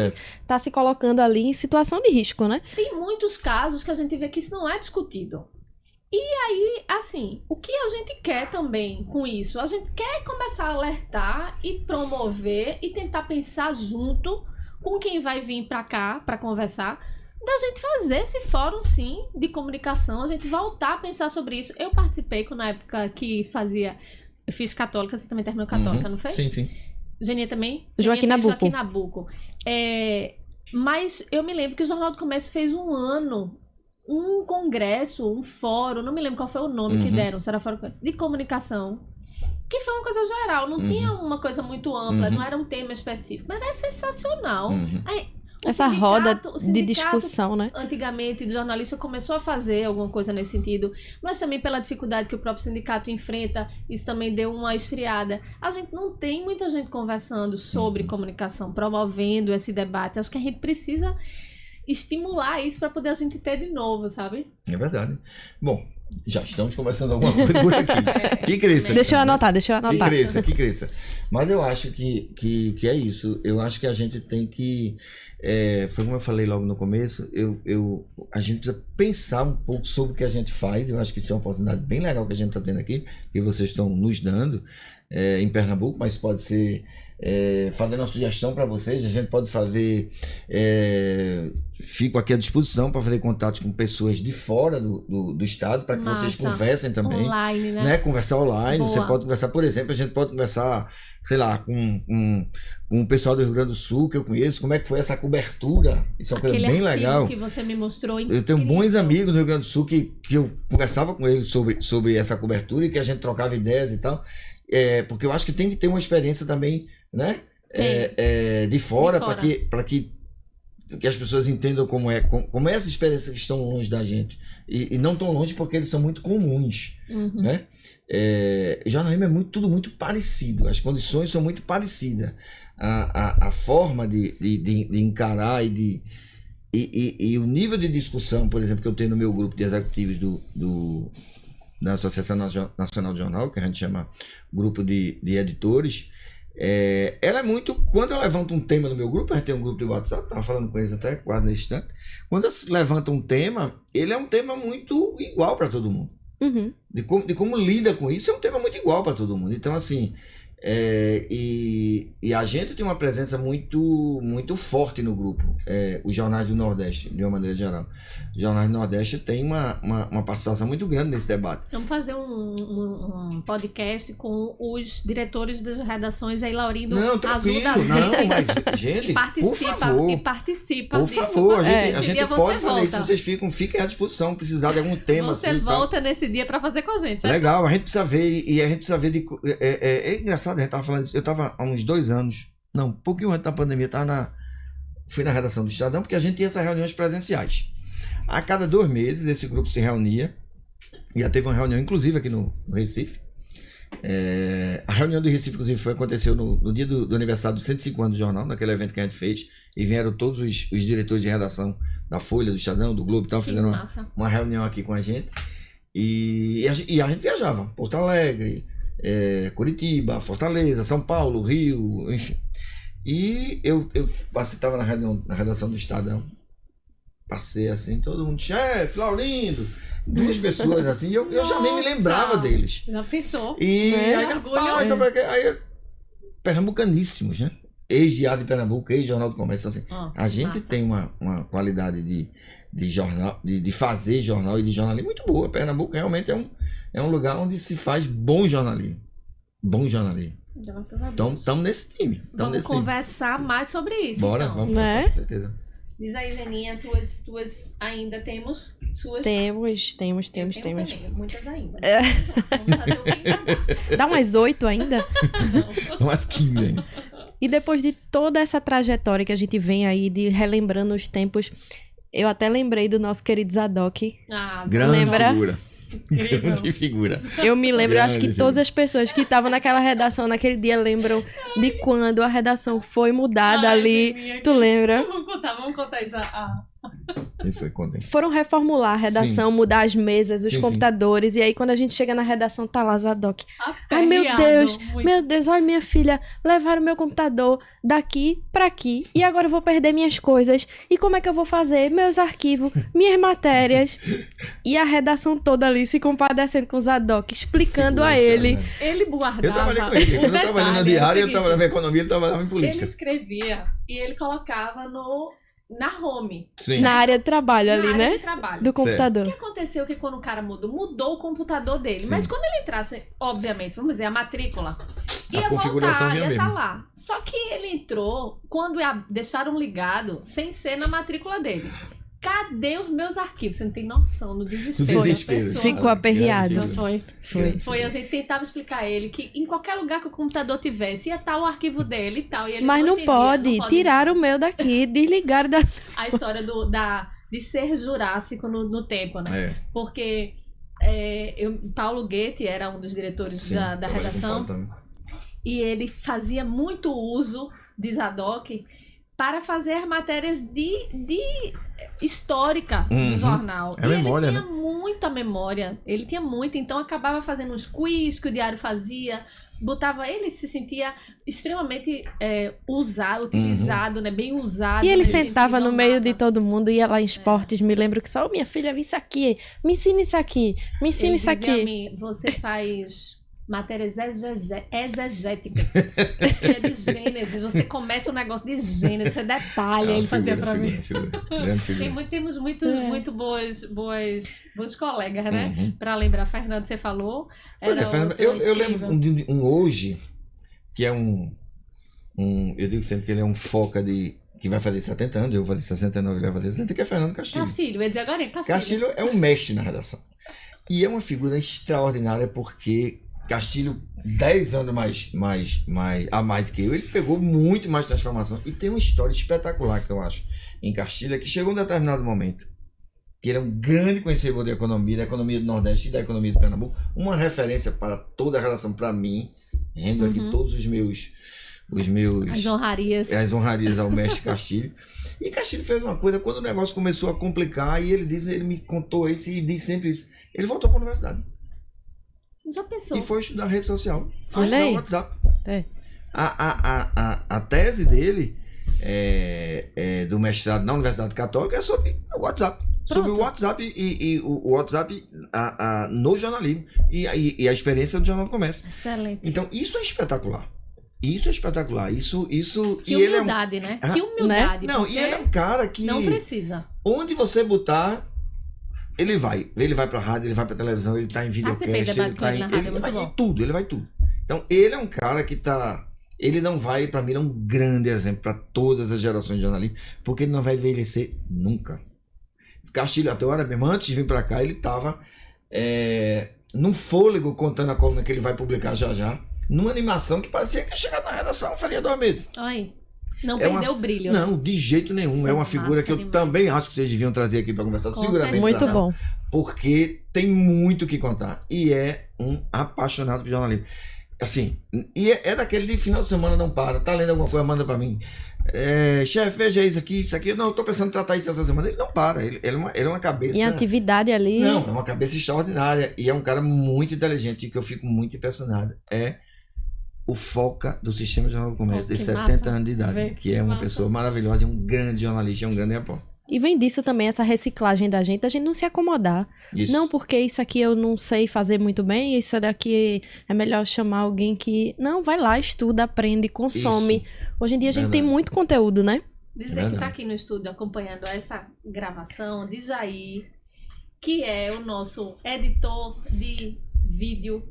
tá se colocando ali em situação de risco, né? Tem muitos casos que a gente vê que isso não é discutido. E aí, assim, o que a gente quer também com isso? A gente quer começar a alertar e promover e tentar pensar junto com quem vai vir pra cá pra conversar, da gente fazer esse fórum, sim, de comunicação, a gente voltar a pensar sobre isso. Eu participei na época que eu fiz católica, você também terminou católica, não foi? Sim, sim. Geninha também? Joaquim Geninha fez Nabuco. Joaquim Nabuco. Mas eu me lembro que o Jornal do Comércio fez um congresso, um fórum, não me lembro qual foi o nome que deram, se era fórum de comunicação, que foi uma coisa geral, não tinha uma coisa muito ampla, não era um tema específico, mas era sensacional. Aí, Essa roda o de sindicato, discussão, né? antigamente, de jornalista, começou a fazer alguma coisa nesse sentido, mas também pela dificuldade que o próprio sindicato enfrenta, isso também deu uma esfriada. A gente não tem muita gente conversando sobre comunicação, promovendo esse debate. Acho que a gente precisa estimular isso para poder a gente ter de novo, sabe? É verdade. Bom, já estamos conversando alguma coisa por aqui. Que cresça. Deixa eu anotar. Que cresça. Mas eu acho que é isso. Eu acho que a gente tem que... foi como eu falei logo no começo, a gente precisa pensar um pouco sobre o que a gente faz. Eu acho que isso é uma oportunidade bem legal que a gente está tendo aqui, que vocês estão nos dando em Pernambuco, mas pode ser... fazendo uma sugestão para vocês, a gente pode fazer, fico aqui à disposição para fazer contatos com pessoas de fora do estado, para que vocês conversem também, online, né? Conversar online. Boa. Você pode conversar, por exemplo, a gente pode conversar, sei lá, com o pessoal do Rio Grande do Sul, que eu conheço, como é que foi essa cobertura. Isso é uma coisa bem legal. Que você me mostrou, eu tenho bons amigos do Rio Grande do Sul que eu conversava com eles sobre essa cobertura e que a gente trocava ideias e tal. Porque eu acho que tem que ter uma experiência também, né? De fora, para que as pessoas entendam como é essa experiência que estão longe da gente. E não tão longe porque eles são muito comuns, né? Jornalismo é tudo muito parecido, as condições são muito parecidas. A forma de encarar e o nível de discussão, por exemplo, que eu tenho no meu grupo de executivos da Associação Nacional de Jornal, que a gente chama grupo de editores, ela é muito... Quando eu levanto um tema no meu grupo, a gente tem um grupo de WhatsApp, estava falando com eles até quase nesse instante, quando eles levantam um tema, ele é um tema muito igual para todo mundo. De como lida com isso, é um tema muito igual para todo mundo. Então, assim... e a gente tem uma presença muito, muito forte no grupo. Os jornais do Nordeste, de uma maneira geral. Os jornais do Nordeste têm uma participação muito grande nesse debate. Vamos fazer um podcast com os diretores das redações aí, Laurindo. Não, tranquilo, mas, gente, por favor. Por favor, a gente pode fazer isso. Vocês fiquem à disposição, precisar de algum tema. Você volta nesse dia para fazer com a gente, certo? Legal, a gente precisa ver, e a gente precisa ver é engraçado. A gente tava falando isso. Eu tava há uns 2 anos, não, um pouquinho antes da pandemia, fui na redação do Estadão, porque a gente tinha essas reuniões presenciais. A cada 2 meses, esse grupo se reunia, e já teve uma reunião, inclusive, aqui no Recife. A reunião do Recife, inclusive, aconteceu no dia do aniversário dos 105 anos do jornal, naquele evento que a gente fez, e vieram todos os diretores de redação da Folha, do Estadão, do Globo, então fizeram uma reunião aqui com a gente. E a gente viajava, Porto Alegre, Curitiba, Fortaleza, São Paulo, Rio, enfim. E eu estava na redação do Estadão, passei assim, todo mundo, chefe, Laurindo, 2 pessoas assim, eu já nem me lembrava deles. Já pensou? E aí, pernambucaníssimos, né? Ex-Diário de Pernambuco, ex-Jornal do Comércio, assim. A gente tem uma qualidade de jornal, de fazer jornal e de jornalismo muito boa. Pernambuco realmente é um lugar onde se faz bom jornalismo. Então, estamos nesse time. Vamos conversar mais sobre isso. Bora, então. vamos conversar, com certeza. Diz aí, Geninha, tuas ainda temos suas? Temos. Também, muitas ainda. Vamos fazer o que dá umas 8 ainda? Umas 15 ainda. E depois de toda essa trajetória que a gente vem aí, de relembrando os tempos, eu até lembrei do nosso querido Zadok. Grande figura. Grande figura. Eu me lembro, eu acho que todas as pessoas que estavam naquela redação naquele dia lembram de quando a redação foi mudada ali. Tu lembra? Vamos contar isso. Quem foi? Contem. Foram reformular a redação, mudar as mesas, os Sim, computadores. E aí, quando a gente chega na redação, tá lá Zadok. Ai, Aperreado, meu Deus, olha minha filha, levaram meu computador daqui pra aqui. E agora eu vou perder minhas coisas. E como é que eu vou fazer? Meus arquivos, minhas matérias. E a redação toda ali se compadecendo com o Zadok, explicando a ele. Ele guardava. Eu trabalhei com ele. Quando eu trabalhei no diário, eu trabalhava em economia, ele trabalhava em Ele política. escrevia e ele colocava na home. Sim. Na área de trabalho ali, na área né? de trabalho. Do O computador. que aconteceu que quando o cara mudou o computador dele. Sim. Mas quando ele entrasse, obviamente, vamos dizer, a matrícula, ia configuração voltar, vinha ia mesmo. estar lá. Só que ele entrou quando deixaram ligado, sem ser na matrícula dele. Cadê os meus arquivos? Você não tem noção do desespero. Do desespero. da pessoa. Ficou aperreado. Grande Foi. Foi. A gente tentava explicar a ele que em qualquer lugar que o computador tivesse, ia estar o arquivo dele e tal. E ele Mas não entendia, pode. Tiraram o meu daqui, desligaram da. A história de ser jurássico no tempo, né? É. Porque Paulo Goethe era um dos diretores Sim, da trabalhei com redação Paulo também. e ele fazia muito uso de Zadok para fazer as matérias de histórica do Uhum. jornal. É e memória, ele tinha né? muita memória. Ele tinha muita, então acabava fazendo uns quiz que o diário fazia. Ele se sentia extremamente utilizado, né? Bem usado. E ele né? Gente sentava que no meio de domava. todo mundo, ia lá em esportes. Me lembro que só, minha filha, isso aqui, me ensina isso aqui, me ensina Ele isso dizia a aqui. mim, você faz matérias exegéticas. É de Gênesis. Você começa um negócio de Gênesis, você detalha. Ah, ele fazia pra mim. Grande figura. Temos muito bons colegas, né? Uhum. Pra lembrar, Fernando, você falou. Pois é, era Fernando, outro eu lembro incrível. de um hoje, que é eu digo sempre que ele é um foca que vai fazer 70 anos, eu vou fazer 69, ele vai fazer 70, que é Fernando Castilho. Castilho, eu ia dizer agora, hein? Castilho. Castilho é um mestre na redação. E é uma figura extraordinária porque Castilho, 10 anos a mais que eu, ele pegou muito mais transformação. E tem uma história espetacular que eu acho em Castilho, que chegou um determinado momento, que ele é um grande conhecedor da economia do Nordeste e da economia de Pernambuco, uma referência para toda a redação, para mim, rendo aqui todos os meus As honrarias. as honrarias ao mestre Castilho. E Castilho fez uma coisa, quando o negócio começou a complicar, e ele me contou isso e diz sempre isso, ele voltou para a universidade. Já pensou? E foi estudar rede social. Foi Olha estudar aí. o WhatsApp. É. A tese dele, do mestrado na Universidade Católica, é sobre o WhatsApp. Sobre o WhatsApp e o WhatsApp no jornalismo. E a experiência do Jornal do Comércio. Excelente. Então, isso é espetacular. Isso é espetacular. Isso Que e ele humildade, né? Ah, Que humildade. Não, e porque ele é um cara que... não precisa. Onde você botar, ele vai. Ele vai pra rádio, ele vai pra televisão, ele tá em Participei videocast, de ele debate com tá ele em... na rádio, Ele é muito vai bom. em tudo, ele vai tudo. Então, ele é um cara que tá... Ele não vai, pra mim, ele é um grande exemplo pra todas as gerações de jornalismo, porque ele não vai envelhecer nunca. Castilho, até hora mesmo, antes de vir pra cá, ele tava num fôlego contando a coluna que ele vai publicar já, numa animação que parecia que ia chegar na redação, faria 2 meses. Olha, não É uma- perdeu o brilho. né? Não, de jeito nenhum. Isso É é uma figura massa que eu demais. também acho que vocês deviam trazer aqui pra conversar. Com Seguramente certeza. Muito trarão, bom. porque tem muito o que contar. E é um apaixonado por jornalismo. Assim, e é daquele de final de semana não para. Tá lendo alguma coisa, manda pra mim. Chefe, veja isso aqui. Não, eu tô pensando em tratar isso essa semana. Ele não para. Ele é uma cabeça... Em atividade ali. Não, é uma cabeça extraordinária. E é um cara muito inteligente, que eu fico muito impressionado. É o foca do Sistema Jornal do Comércio, Oh, de que 70 massa. anos de idade. Vê, Que é uma massa. pessoa maravilhosa, é um grande jornalista, é um grande repórter. E vem disso também essa reciclagem da gente não se acomodar. Isso. Não porque isso aqui eu não sei fazer muito bem, isso daqui é melhor chamar alguém que... Não, vai lá, estuda, aprende, consome. Isso. Hoje em dia a gente tem Verdade. muito conteúdo, né? Dizer É que verdade. tá aqui no estúdio acompanhando essa gravação de Jair, que é o nosso editor de vídeo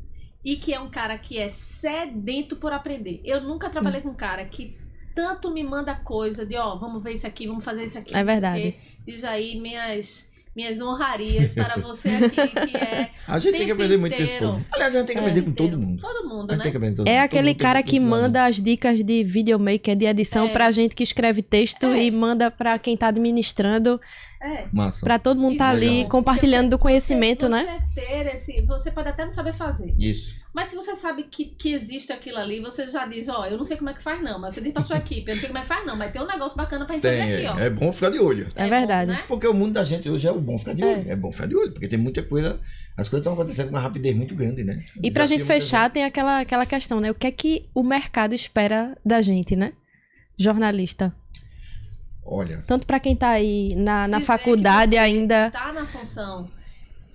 e que é um cara que é sedento por aprender. Eu nunca trabalhei com um cara que tanto me manda coisa de, vamos ver isso aqui, vamos fazer isso aqui. É verdade. De Jair, minhas honrarias para você aqui, que é A gente tem que aprender muito com esse inteiro. povo. Aliás, a gente tem que aprender com todo mundo. Todo mundo, A gente né? tem que aprender com todo É mundo. aquele Todo mundo tem cara muito que ensinamento. manda as dicas de videomaker, de edição, pra gente que escreve texto e manda pra quem tá administrando, É. Massa. pra todo mundo tá Isso é ali legal. compartilhando do conhecimento, né? Você pode até não saber fazer. Isso. Mas se você sabe que existe aquilo ali, você já diz, ó, eu não sei como é que faz não, mas você diz pra sua equipe, eu não sei como é que faz não, mas tem um negócio bacana pra gente fazer aqui, ó. É bom ficar de olho. É verdade. Bom, né? Porque o mundo da gente hoje é o bom ficar de olho. É bom ficar de olho, porque tem muita coisa. As coisas estão acontecendo com uma rapidez muito grande, né? E pra gente Desafio fechar, tem aquela questão, né? O que é que o mercado espera da gente, né? Jornalista. Olha, Tanto pra quem tá aí na Dizer faculdade que você ainda. está na função,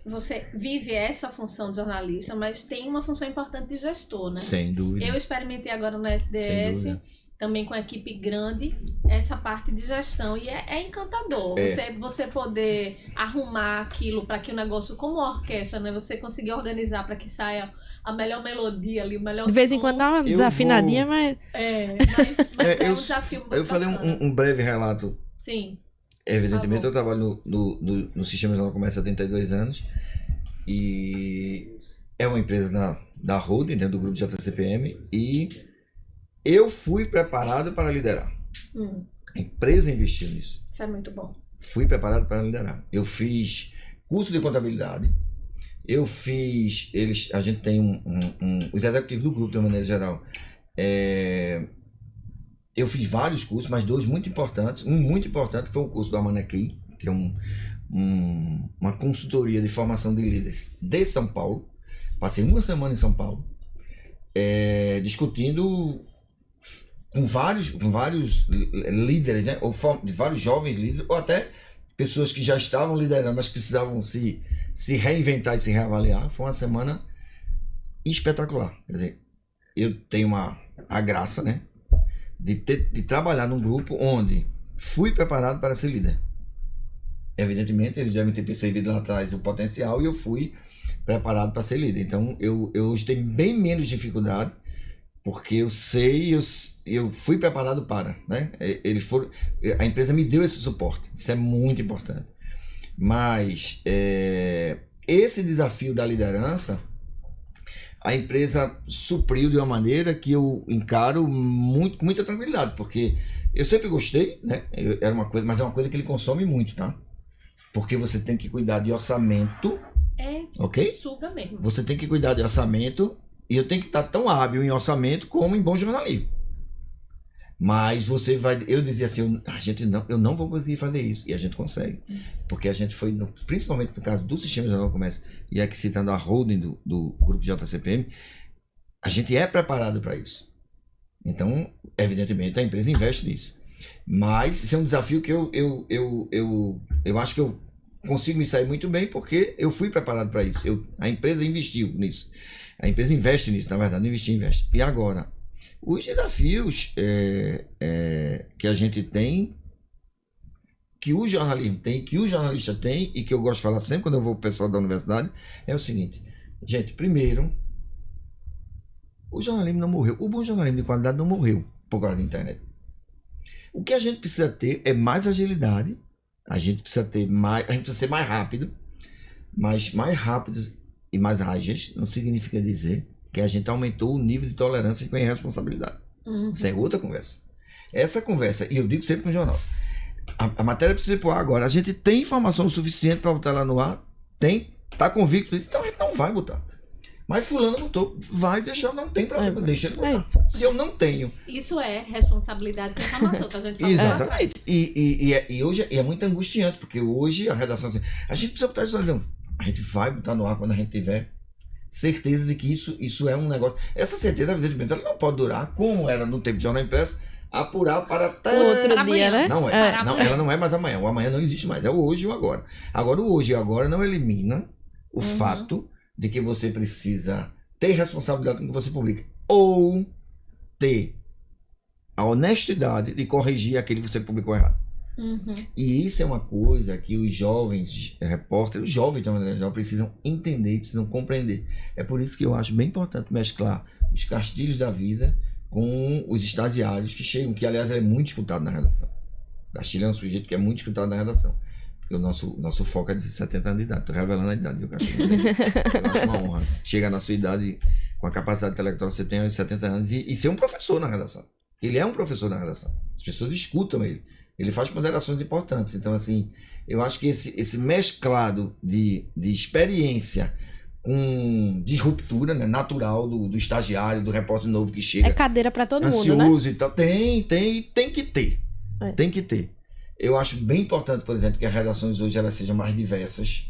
você vive essa função de jornalista, mas tem uma função importante de gestor, né? sem dúvida. Eu experimentei agora no Sem SDS, dúvida. também com a equipe grande, essa parte de gestão. E é encantador você poder arrumar aquilo para que o negócio, como uma orquestra, né? Você conseguir organizar para que saia a melhor melodia ali, o melhor De vez em som. quando dá uma Eu desafinadinha, vou- mas. Mas é um desafio muito Eu falei bacana. um breve relato. Sim. Evidentemente, Tá bom. eu trabalho no Sistema Jornal Comércio há 32 anos. E é uma empresa da holding, né, do grupo JCPM. E eu fui preparado para liderar. A empresa investiu nisso. Isso é muito bom. Fui preparado para liderar. Eu fiz curso de contabilidade. Eu fiz. A gente tem os executivos do grupo, de uma maneira geral. Eu fiz vários cursos, mas dois muito importantes. Um muito importante foi o curso do Amanaqui, que é uma consultoria de formação de líderes de São Paulo. Passei uma semana em São Paulo, discutindo com vários líderes, né? Ou de vários jovens líderes, ou até pessoas que já estavam liderando, mas precisavam se reinventar e se reavaliar. Foi uma semana espetacular. Quer dizer, eu tenho a graça, né, de trabalhar num grupo onde fui preparado para ser líder. Evidentemente, eles devem ter percebido lá atrás o potencial e eu fui preparado para ser líder. Então, eu hoje tenho bem menos dificuldade, porque eu sei, eu fui preparado para, né? A empresa me deu esse suporte. Isso é muito importante. Mas esse desafio da liderança, a empresa supriu de uma maneira que eu encaro com muita tranquilidade, porque eu sempre gostei, né? Era uma coisa, mas é uma coisa que ele consome muito, tá? Porque você tem que cuidar de orçamento, ok? Suga mesmo. Você tem que cuidar de orçamento e eu tenho que estar tão hábil em orçamento como em bom jornalismo. Mas você vai... Eu dizia assim, eu não vou conseguir fazer isso. E a gente consegue. Porque a gente foi, principalmente no caso do Sistema Jornal do Comércio, e aqui citando a holding do grupo JCPM, a gente é preparado para isso. Então, evidentemente, a empresa investe nisso. Mas isso é um desafio que eu acho que eu consigo me sair muito bem, porque eu fui preparado para isso. A empresa investiu nisso. A empresa investe nisso, na verdade, não investir, investe. E agora, os desafios que a gente tem, que o jornalismo tem, que o jornalista tem, e que eu gosto de falar sempre quando eu vou pro pessoal da universidade, é o seguinte. Gente, primeiro, o jornalismo não morreu. O bom jornalismo de qualidade não morreu por causa da internet. O que a gente precisa ter é mais agilidade. A gente precisa ser mais rápido. Mas mais rápido e mais ágeis não significa dizer que a gente aumentou o nível de tolerância com a irresponsabilidade. Isso é outra conversa. Essa conversa, e eu digo sempre com o jornal, a matéria precisa ir pro ar agora. A gente tem informação o suficiente para botar lá no ar? Tá convicto? Então a gente não vai botar. Mas fulano botou, vai deixar, não tem problema, deixa ele botar. isso. Se eu não tenho... Isso é responsabilidade com informação, que a gente falou lá atrás. Exatamente. E hoje é muito angustiante, porque hoje a redação assim, a gente precisa botar isso, a gente vai botar no ar quando a gente tiver certeza de que isso é um negócio. Essa certeza, evidentemente, ela não pode durar, como era no tempo de jornal impresso, apurar para até... Outro Para dia, amanhã. né? Não, Para não, amanhã. ela não é mais amanhã. O amanhã não existe mais. É o hoje e o agora. Agora, o hoje e o agora não elimina o fato de que você precisa ter responsabilidade com o que você publica. Ou ter a honestidade de corrigir aquele que você publicou errado. E isso é uma coisa que os jovens repórteres, os jovens de uma maneira geral, precisam entender, precisam compreender. É por isso que eu acho bem importante mesclar os castilhos da vida com os estagiários que chegam, que aliás é muito escutado na redação. O Castilho é um sujeito que é muito escutado na redação. Porque o nosso foco é de 70 anos de idade. Estou revelando a idade do Castilho. Eu acho uma honra. Chega na sua idade, com a capacidade intelectual que você tem aos 70 anos, e ser um professor na redação. Ele é um professor na redação. As pessoas escutam ele. Ele faz ponderações importantes. Então, assim, eu acho que esse mesclado de experiência com disruptura, né, natural do estagiário, do repórter novo que chega. É cadeira pra todo mundo, né? Ansioso e tal. Tem que ter. É. Tem que ter. Eu acho bem importante, por exemplo, que as redações hoje elas sejam mais diversas,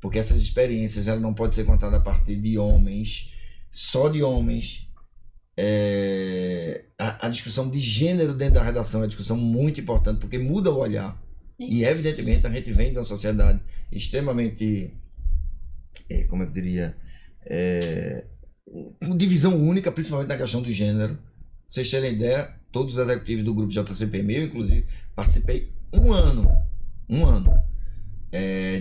porque essas experiências elas não podem ser contadas a partir de homens, só de homens. A discussão de gênero dentro da redação é uma discussão muito importante, porque muda o olhar. E, evidentemente, a gente vem de uma sociedade extremamente, como eu diria, com divisão única, principalmente na questão do gênero. Pra vocês terem ideia, todos os executivos do grupo JCPM, eu, inclusive, participei um ano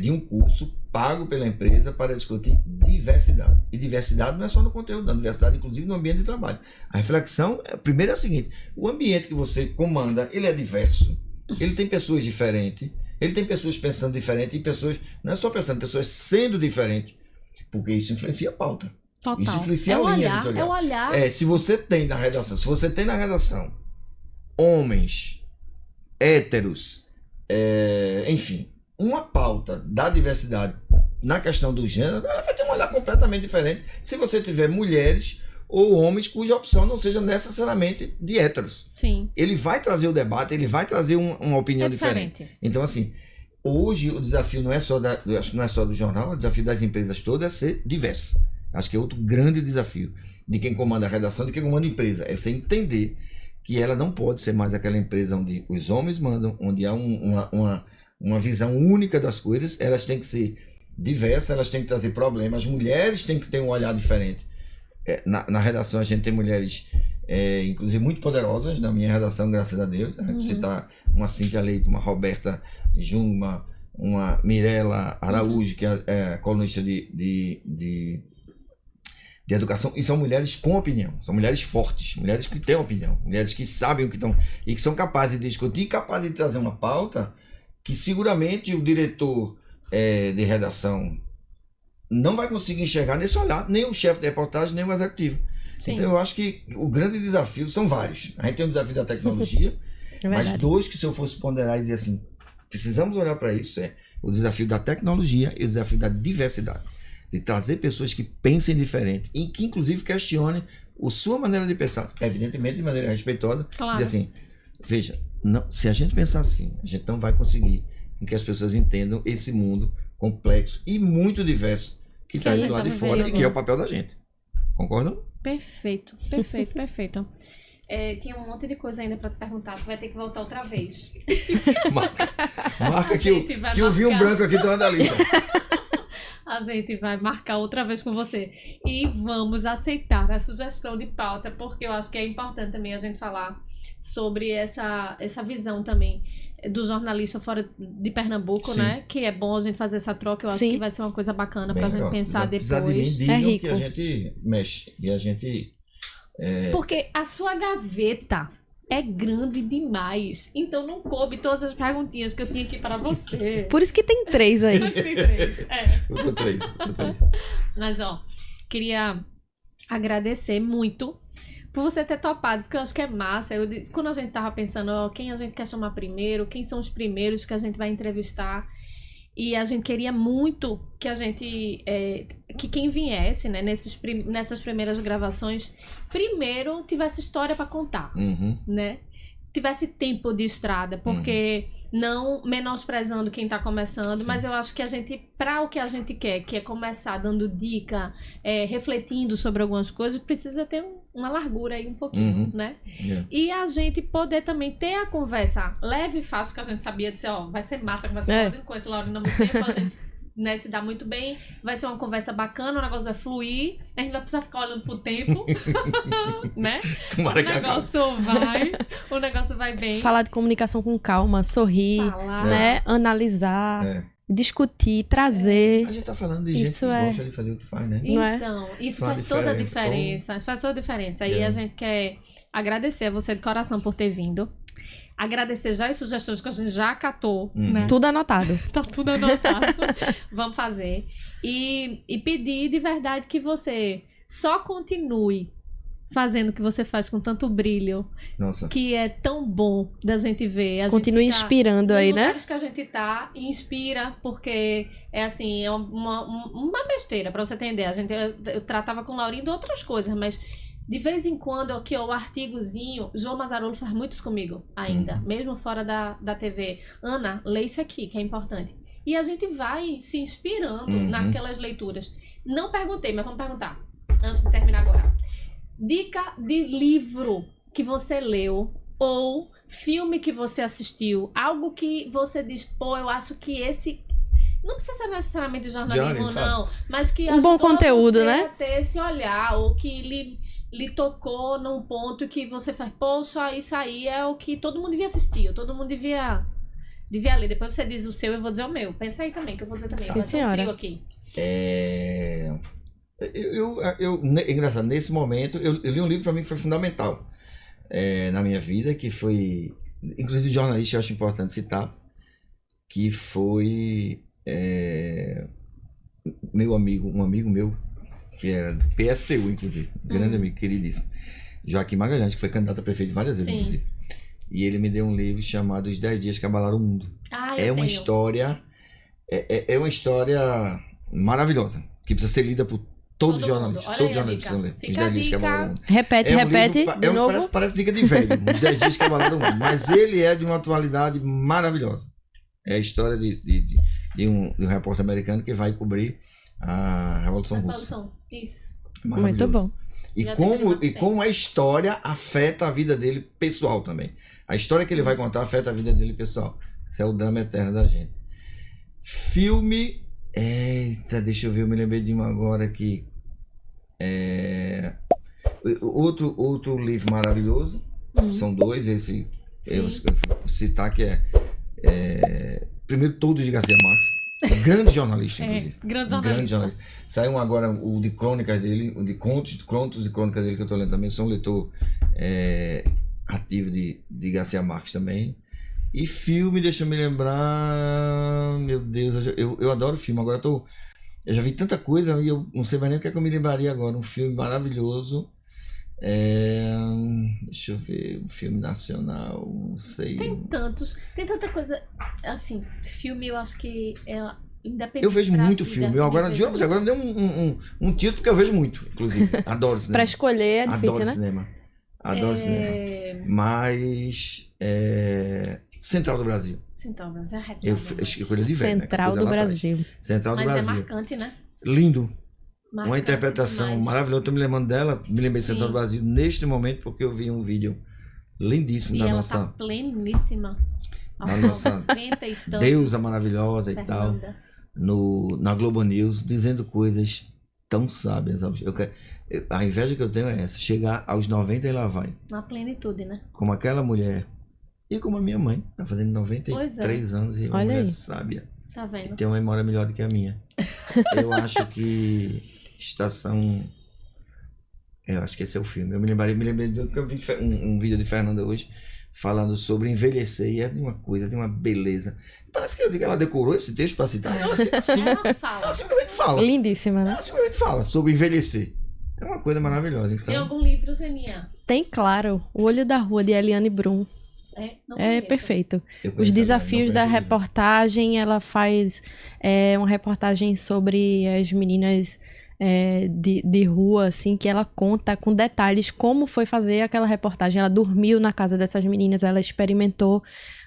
de um curso pago pela empresa para discutir diversidade. E diversidade não é só no conteúdo, não. Diversidade, inclusive, no ambiente de trabalho. A reflexão, primeiro é a seguinte: o ambiente que você comanda, ele é diverso. Ele tem pessoas diferentes, ele tem pessoas pensando diferente e pessoas, não é só pensando, pessoas sendo diferentes, porque isso influencia a pauta. Total. Isso influencia a linha editorial. É o olhar. Se você tem na redação homens, héteros, enfim, uma pauta da diversidade na questão do gênero, ela vai ter um olhar completamente diferente se você tiver mulheres ou homens cuja opção não seja necessariamente de héteros. Sim. Ele vai trazer o debate, ele vai trazer uma opinião diferente. Então, assim, hoje o desafio não é só acho que não é só do jornal, o desafio das empresas todas é ser diversa. Acho que é outro grande desafio de quem comanda a redação, de quem comanda a empresa. É você entender que ela não pode ser mais aquela empresa onde os homens mandam, onde há uma visão única das coisas. Elas têm que ser diversas, elas têm que trazer problemas. As mulheres têm que ter um olhar diferente. Na redação a gente tem mulheres, inclusive, muito poderosas. Na minha redação, graças a Deus. A gente citar uma Cíntia Leite, uma Roberta Jungmann, uma Mirella Araújo, que é colunista de educação, e são mulheres com opinião, são mulheres fortes, mulheres que têm opinião, mulheres que sabem o que estão e que são capazes de discutir e capazes de trazer uma pauta que seguramente o diretor de redação não vai conseguir enxergar nesse olhar, nem o chefe de reportagem, nem o executivo. Sim. Então eu acho que o grande desafio são vários. A gente tem o desafio da tecnologia, mas dois que, se eu fosse ponderar e dizer assim, precisamos olhar para isso, o desafio da tecnologia e o desafio da diversidade. De trazer pessoas que pensem diferente e que, inclusive, questionem a sua maneira de pensar, evidentemente de maneira respeitosa. Claro. Dizer assim, veja, não, se a gente pensar assim, a gente não vai conseguir que as pessoas entendam esse mundo complexo e muito diverso que está aí do lado de fora e que é o papel da gente. Concordam? Perfeito. Tinha um monte de coisa ainda para te perguntar, tu vai ter que voltar outra vez. Marca que eu vi um branco aqui da lista. A gente vai marcar outra vez com você. E vamos aceitar a sugestão de pauta, porque eu acho que é importante também a gente falar sobre essa visão também do jornalista fora de Pernambuco, né? Que é bom a gente fazer essa troca. Eu acho que vai ser uma coisa bacana pra gente pensar depois. De mim, digam que a gente mexe. E a gente... Porque a sua gaveta é grande demais. Então não coube todas as perguntinhas que eu tinha aqui para você. Por isso que tem 3 aí. Por isso que tem 3, Eu tô 3. Mas, queria agradecer muito por você ter topado, porque eu acho que é massa. Quando a gente tava pensando, quem a gente quer chamar primeiro, quem são os primeiros que a gente vai entrevistar. E a gente queria muito que a gente, que quem viesse, né, nessas primeiras gravações, primeiro tivesse história para contar, né? Tivesse tempo de estrada, porque não menosprezando quem tá começando, mas eu acho que a gente, para o que a gente quer, que é começar dando dica, refletindo sobre algumas coisas, precisa ter uma largura aí um pouquinho, né? E a gente poder também ter a conversa leve e fácil, que a gente sabia de ser, vai ser massa conversar com esse Laurino há muito tempo, a gente, né, se dá muito bem, vai ser uma conversa bacana, o negócio vai fluir, a gente vai precisar ficar olhando pro tempo, né? O negócio vai bem. Falar de comunicação com calma, sorrir, né? Analisar. Discutir, trazer. A gente tá falando de gente que gosta de fazer o que faz, né? Então, isso faz toda a diferença. Isso faz toda a diferença. E a gente quer agradecer a você de coração por ter vindo. Agradecer já as sugestões que a gente já acatou, né? Tudo anotado. Tá tudo anotado. Vamos fazer. E pedir de verdade que você só continue fazendo o que você faz com tanto brilho, Nossa. que é tão bom da gente ver. A Continue gente fica inspirando aí, nos né? lugares que a gente tá e inspira, porque é assim, é uma besteira, pra você entender. Eu tratava com o Laurindo outras coisas, mas de vez em quando, aqui, ó, o artigozinho, João Mazarolo faz muitos comigo ainda, mesmo fora da TV. Ana, lê isso aqui, que é importante. E a gente vai se inspirando naquelas leituras. Não perguntei, mas vamos perguntar, antes de terminar agora. Dica de livro que você leu ou filme que você assistiu, algo que você diz, pô, eu acho que esse não precisa ser necessariamente jornalismo, não, mas que um bom ajudou conteúdo, você né? a ter esse olhar, ou que lhe tocou num ponto que você faz, poxa, isso aí é o que todo mundo devia assistir, todo mundo devia ler. Depois você diz o seu, eu vou dizer o meu. Pensa aí também, que eu vou dizer também. Sim, Vai ser um senhora. trio aqui. Engraçado, nesse momento, eu li um livro para mim que foi fundamental na minha vida, que foi, inclusive jornalista, eu acho importante citar, que foi um amigo meu, que era do PSTU, inclusive, grande amigo, queridíssimo, Joaquim Magalhães, que foi candidato a prefeito várias vezes, Sim. inclusive. E ele me deu um livro chamado Os 10 Dias que Abalaram o Mundo. Eu Uma tenho. história, é uma história maravilhosa, que precisa ser lida por todos os Todo jornalistas. mundo. Olha Todos os aí a jornalistas dica. precisam ler. Os Fica a 10 Dias que dica. Abalaram o Mundo. Repete livro, de novo. parece dica de velho, os 10 dias que abalaram o mundo, mas ele é de uma atualidade maravilhosa. É a história de um repórter americano que vai cobrir a Revolução Russa. Isso. Muito bom. E Já como, teve e como a história afeta a vida dele pessoal também. A história que ele vai contar afeta a vida dele pessoal. Isso é o drama eterno da gente. Filme. Eita, deixa eu ver, eu me lembrei de um agora que. Outro livro maravilhoso. São dois, esse eu vou citar, que primeiro, Todos de Garcia Marques. Grande jornalista, inclusive. Grande jornalista. Saiu agora o de crônicas dele, o de contos e crônicas dele que eu tô lendo também. Sou um leitor ativo de Garcia Marques também. E filme, deixa eu me lembrar. Meu Deus, eu adoro filme. Agora eu já vi tanta coisa e eu não sei mais nem o que é que eu me lembraria agora. Um filme maravilhoso. Deixa eu ver, um filme nacional, não sei. Tem tanta coisa. Assim, filme eu acho que é independente. Eu vejo pra muito vida, filme. Eu agora me deu um título porque eu vejo muito, inclusive. Adoro cinema. Pra escolher é difícil, Adoro né? cinema. Adoro cinema. Mas Central do Brasil. Central do Brasil é Eu coisa de velho, Central né? do Coisa lá atrás. Brasil. Central do Mas Brasil. é marcante, né? Lindo. Marcante Uma interpretação demais. maravilhosa. Tô me lembrando dela, me lembrei de Central Sim. do Brasil neste momento porque eu vi um vídeo lindíssimo E da ela nossa tá pleníssima. Da nossa 90 e tantos, deusa maravilhosa e tal, Fernanda. na Globo News, dizendo coisas tão sábias. A inveja que eu tenho é essa, chegar aos 90 e lá vai. Na plenitude, né? Como aquela mulher, e como a minha mãe, tá fazendo 93 anos e é uma Olha mulher aí. sábia. Tá vendo? Tem uma memória melhor do que a minha. Eu acho que Estação... Eu acho que esse é o filme. Eu me lembrei de outro, porque eu vi um vídeo de Fernanda hoje falando sobre envelhecer e é de uma coisa, de uma beleza. Parece que ela decorou esse texto para citar. Ela Ela fala. simplesmente fala. Lindíssima, né? Ela simplesmente fala sobre envelhecer. É uma coisa maravilhosa. Tem Então, algum livro, Zeninha? Tem, claro, O Olho da Rua, de Eliane Brum. Não É conheço. perfeito. eu Os conheço desafios não da conheço o livro. reportagem, ela faz uma reportagem sobre as meninas de rua, assim, que ela conta com detalhes como foi fazer aquela reportagem. Ela dormiu na casa dessas meninas, ela experimentou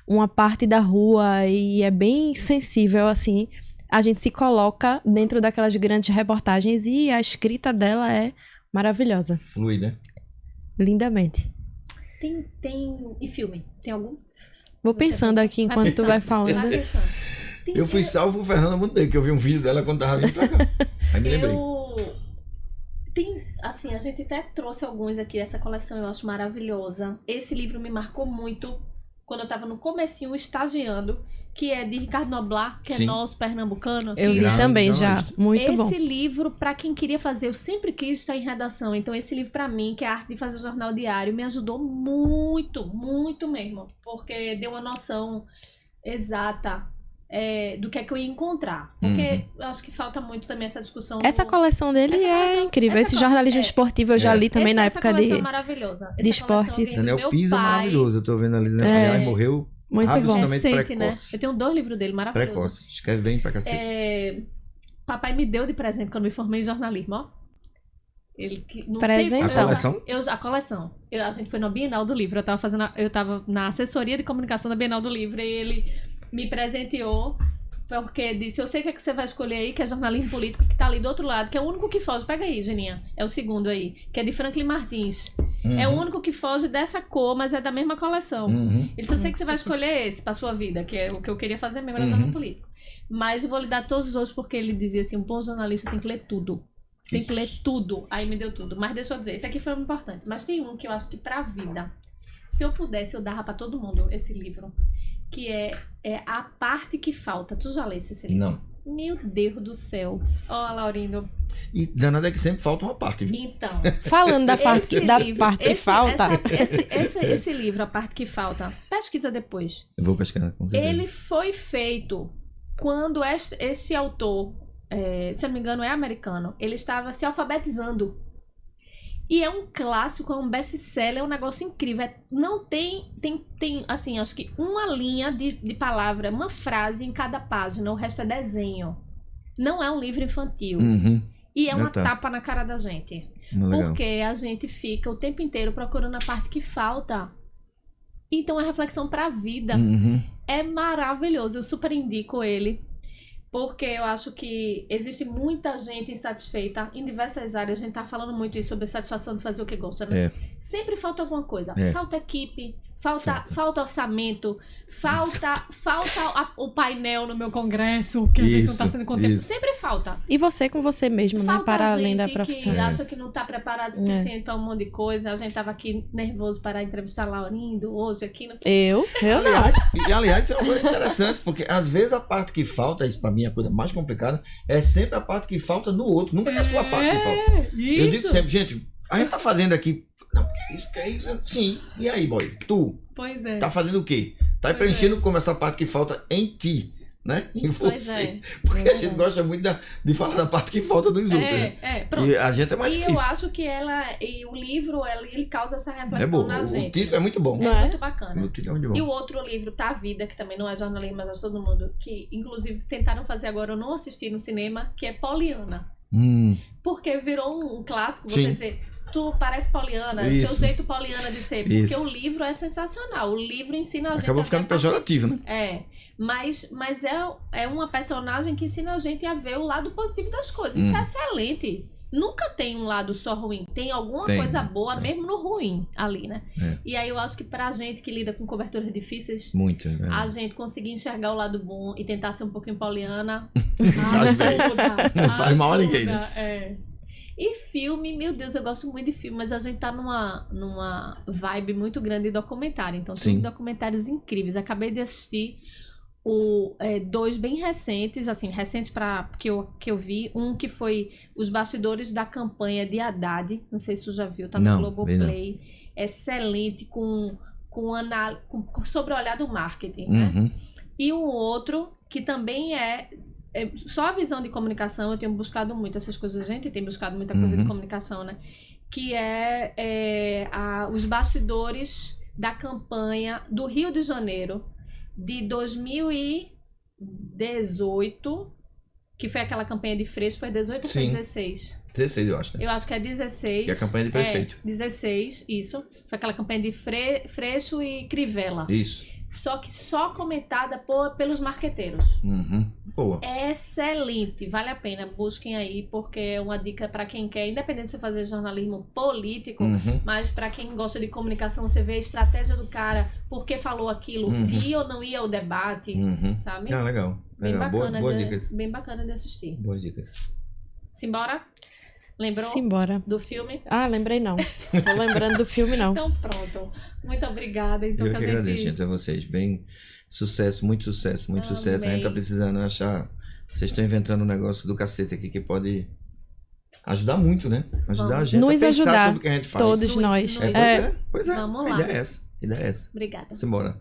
uma parte da rua e é bem sensível, assim. A gente se coloca dentro daquelas grandes reportagens e a escrita dela é maravilhosa, Flui, né? lindamente. E filme? Tem algum? Vou pensando aqui enquanto tu vai falando. Vai pensando. Eu fui salvo por Fernanda há muito tempo, que eu vi um vídeo dela quando tava vindo pra cá. Aí me lembrei. Assim, a gente até trouxe alguns aqui dessa coleção, eu acho maravilhosa. Esse livro me marcou muito quando eu tava no comecinho estagiando, que é de Ricardo Noblar, que Sim. é nosso pernambucano. Eu li Grande também já, jornalista. muito bom. Esse livro, pra quem queria fazer, eu sempre quis estar em redação. Então, esse livro, pra mim, que é a arte de fazer o jornal diário, me ajudou muito, muito mesmo. Porque deu uma noção exata do que é que eu ia encontrar. Porque eu acho que falta muito também essa discussão. Essa coleção dele é incrível. Esse essa jornalismo esportivo eu já li também na essa época coleção é maravilhosa. de Essa coleção esportes. do Daniel meu Pisa é pai. maravilhoso. Eu tô vendo ali, né? Aliás, morreu Muito bom. absolutamente Recente, né? precoce. Eu tenho 2 livros dele, maravilhosos. Precoce. Escreve bem pra cacete. Papai me deu de presente quando me formei em jornalismo, ó. Não Presente? sei, A coleção? A coleção. A gente foi no Bienal do Livro. Eu tava na assessoria de comunicação da Bienal do Livro e ele me presenteou porque disse, eu sei que é que você vai escolher aí, que é jornalismo político, que tá ali do outro lado, que é o único que foge. Pega aí, Geninha. É o segundo aí, que é de Franklin Martins. É o único que foge dessa cor, mas é da mesma coleção. Ele disse, eu sei que você vai escolher esse pra sua vida, que é o que eu queria fazer mesmo, era jornalismo político. Mas eu vou lhe dar todos os outros porque ele dizia assim, um bom jornalista tem que ler tudo. Tem que ler tudo. Aí me deu tudo. Mas deixa eu dizer, esse aqui foi muito importante. Mas tem um que eu acho que pra vida, se eu pudesse, eu dava pra todo mundo esse livro. Que é A Parte Que Falta. Tu já lesse esse livro? Não. Meu Deus do céu. Ó, Laurindo. E danada é que sempre falta uma parte, viu? Então. Falando da parte que falta. Esse livro, A Parte Que Falta, pesquisa depois. Eu vou pesquisar com certeza. Ele foi feito quando este autor, se eu não me engano, é americano. Ele estava se alfabetizando. E é um clássico, é um best-seller, é um negócio incrível. Não tem, assim, acho que uma linha de palavra, uma frase em cada página, o resto é desenho. Não é um livro infantil. E é uma tapa na cara da gente. Legal. Porque a gente fica o tempo inteiro procurando a parte que falta. Então é reflexão pra vida. É maravilhoso, eu super indico ele. Porque eu acho que existe muita gente insatisfeita em diversas áreas. A gente tá falando muito isso sobre satisfação de fazer o que gosta, né? Sempre falta alguma coisa. Falta equipe, falta orçamento, falta o painel no meu congresso, que a gente não tá sendo contente. Sempre falta. E você com você mesmo, Falta né? Para além da profissão. Que acha que não tá preparado o suficiente para um monte de coisa. A gente tava aqui nervoso para entrevistar a Laurindo hoje aqui. Eu não. Aliás, isso é uma coisa interessante, porque às vezes a parte que falta, isso pra mim é a coisa mais complicada, é sempre a parte que falta no outro. Nunca é a sua parte que falta. Isso. Eu digo sempre, gente, a gente tá fazendo aqui. Não, porque é isso. Sim. E aí, boy? Tu? Pois é. Tá fazendo o quê? Tá preenchendo como essa parte que falta em ti, né? Em você. Porque a gente gosta muito de falar da parte que falta dos outros. Pronto. E a gente é mais difícil. E eu acho que o livro, ele causa essa reflexão na gente. O título é muito bom. É muito bacana. O título é muito bom. E o outro livro, Tá a Vida, que também não é jornalismo, mas é todo mundo, que inclusive tentaram fazer agora, eu não assisti no cinema, que é Poliana. Porque virou um clássico, você dizer, tu parece Poliana, teu jeito Poliana de ser. Porque o livro é sensacional. O livro ensina a gente. Acabou ficando pejorativo, né? Mas é uma personagem que ensina a gente a ver o lado positivo das coisas. Isso é excelente. Nunca tem um lado só ruim. Tem alguma coisa boa, mesmo no ruim ali, né? E aí eu acho que pra gente que lida com coberturas difíceis, muito, a gente conseguir enxergar o lado bom e tentar ser um pouquinho Poliana, não faz mal a ninguém, né? E filme, meu Deus, eu gosto muito de filme, mas a gente tá numa vibe muito grande de documentário. Então tem documentários incríveis. Acabei de assistir 2 bem recentes, assim, recentes que eu vi. Um que foi os bastidores da campanha de Haddad. Não sei se tu já viu, tá no Globoplay. Excelente, sobre o olhar do marketing, né? E o outro, que também só a visão de comunicação, eu tenho buscado muito essas coisas, a gente tem buscado muita coisa de comunicação, né? Que os bastidores da campanha do Rio de Janeiro de 2018, que foi aquela campanha de Freixo, foi 18 ou foi 16? 16, eu acho. Né? Eu acho que é 16. Que é a campanha de prefeito. 16, isso. Foi aquela campanha de Freixo e Crivella. Isso. Só que só comentada pelos marqueteiros. Boa. Excelente, vale a pena, busquem aí, porque é uma dica para quem quer, independente de você fazer jornalismo político, mas para quem gosta de comunicação, você vê a estratégia do cara, por que falou aquilo, ia ou não ia ao debate, sabe? Legal. Bem bacana, boas dicas. Bem bacana de assistir. Boas dicas. Simbora? Lembrou Simbora. do filme? Lembrei não. Tô lembrando do filme, não. Então pronto. Muito obrigada. Então, eu que agradeço, gente, a vocês. Bem, sucesso, muito sucesso, muito sucesso. A gente tá precisando achar... Vocês estão inventando um negócio do cacete aqui que pode ajudar muito, né? Ajudar a gente nos a pensar ajudar, sobre o que a gente faz. Todos nós. Pois é. Vamos lá. A ideia é essa. Obrigada. Simbora.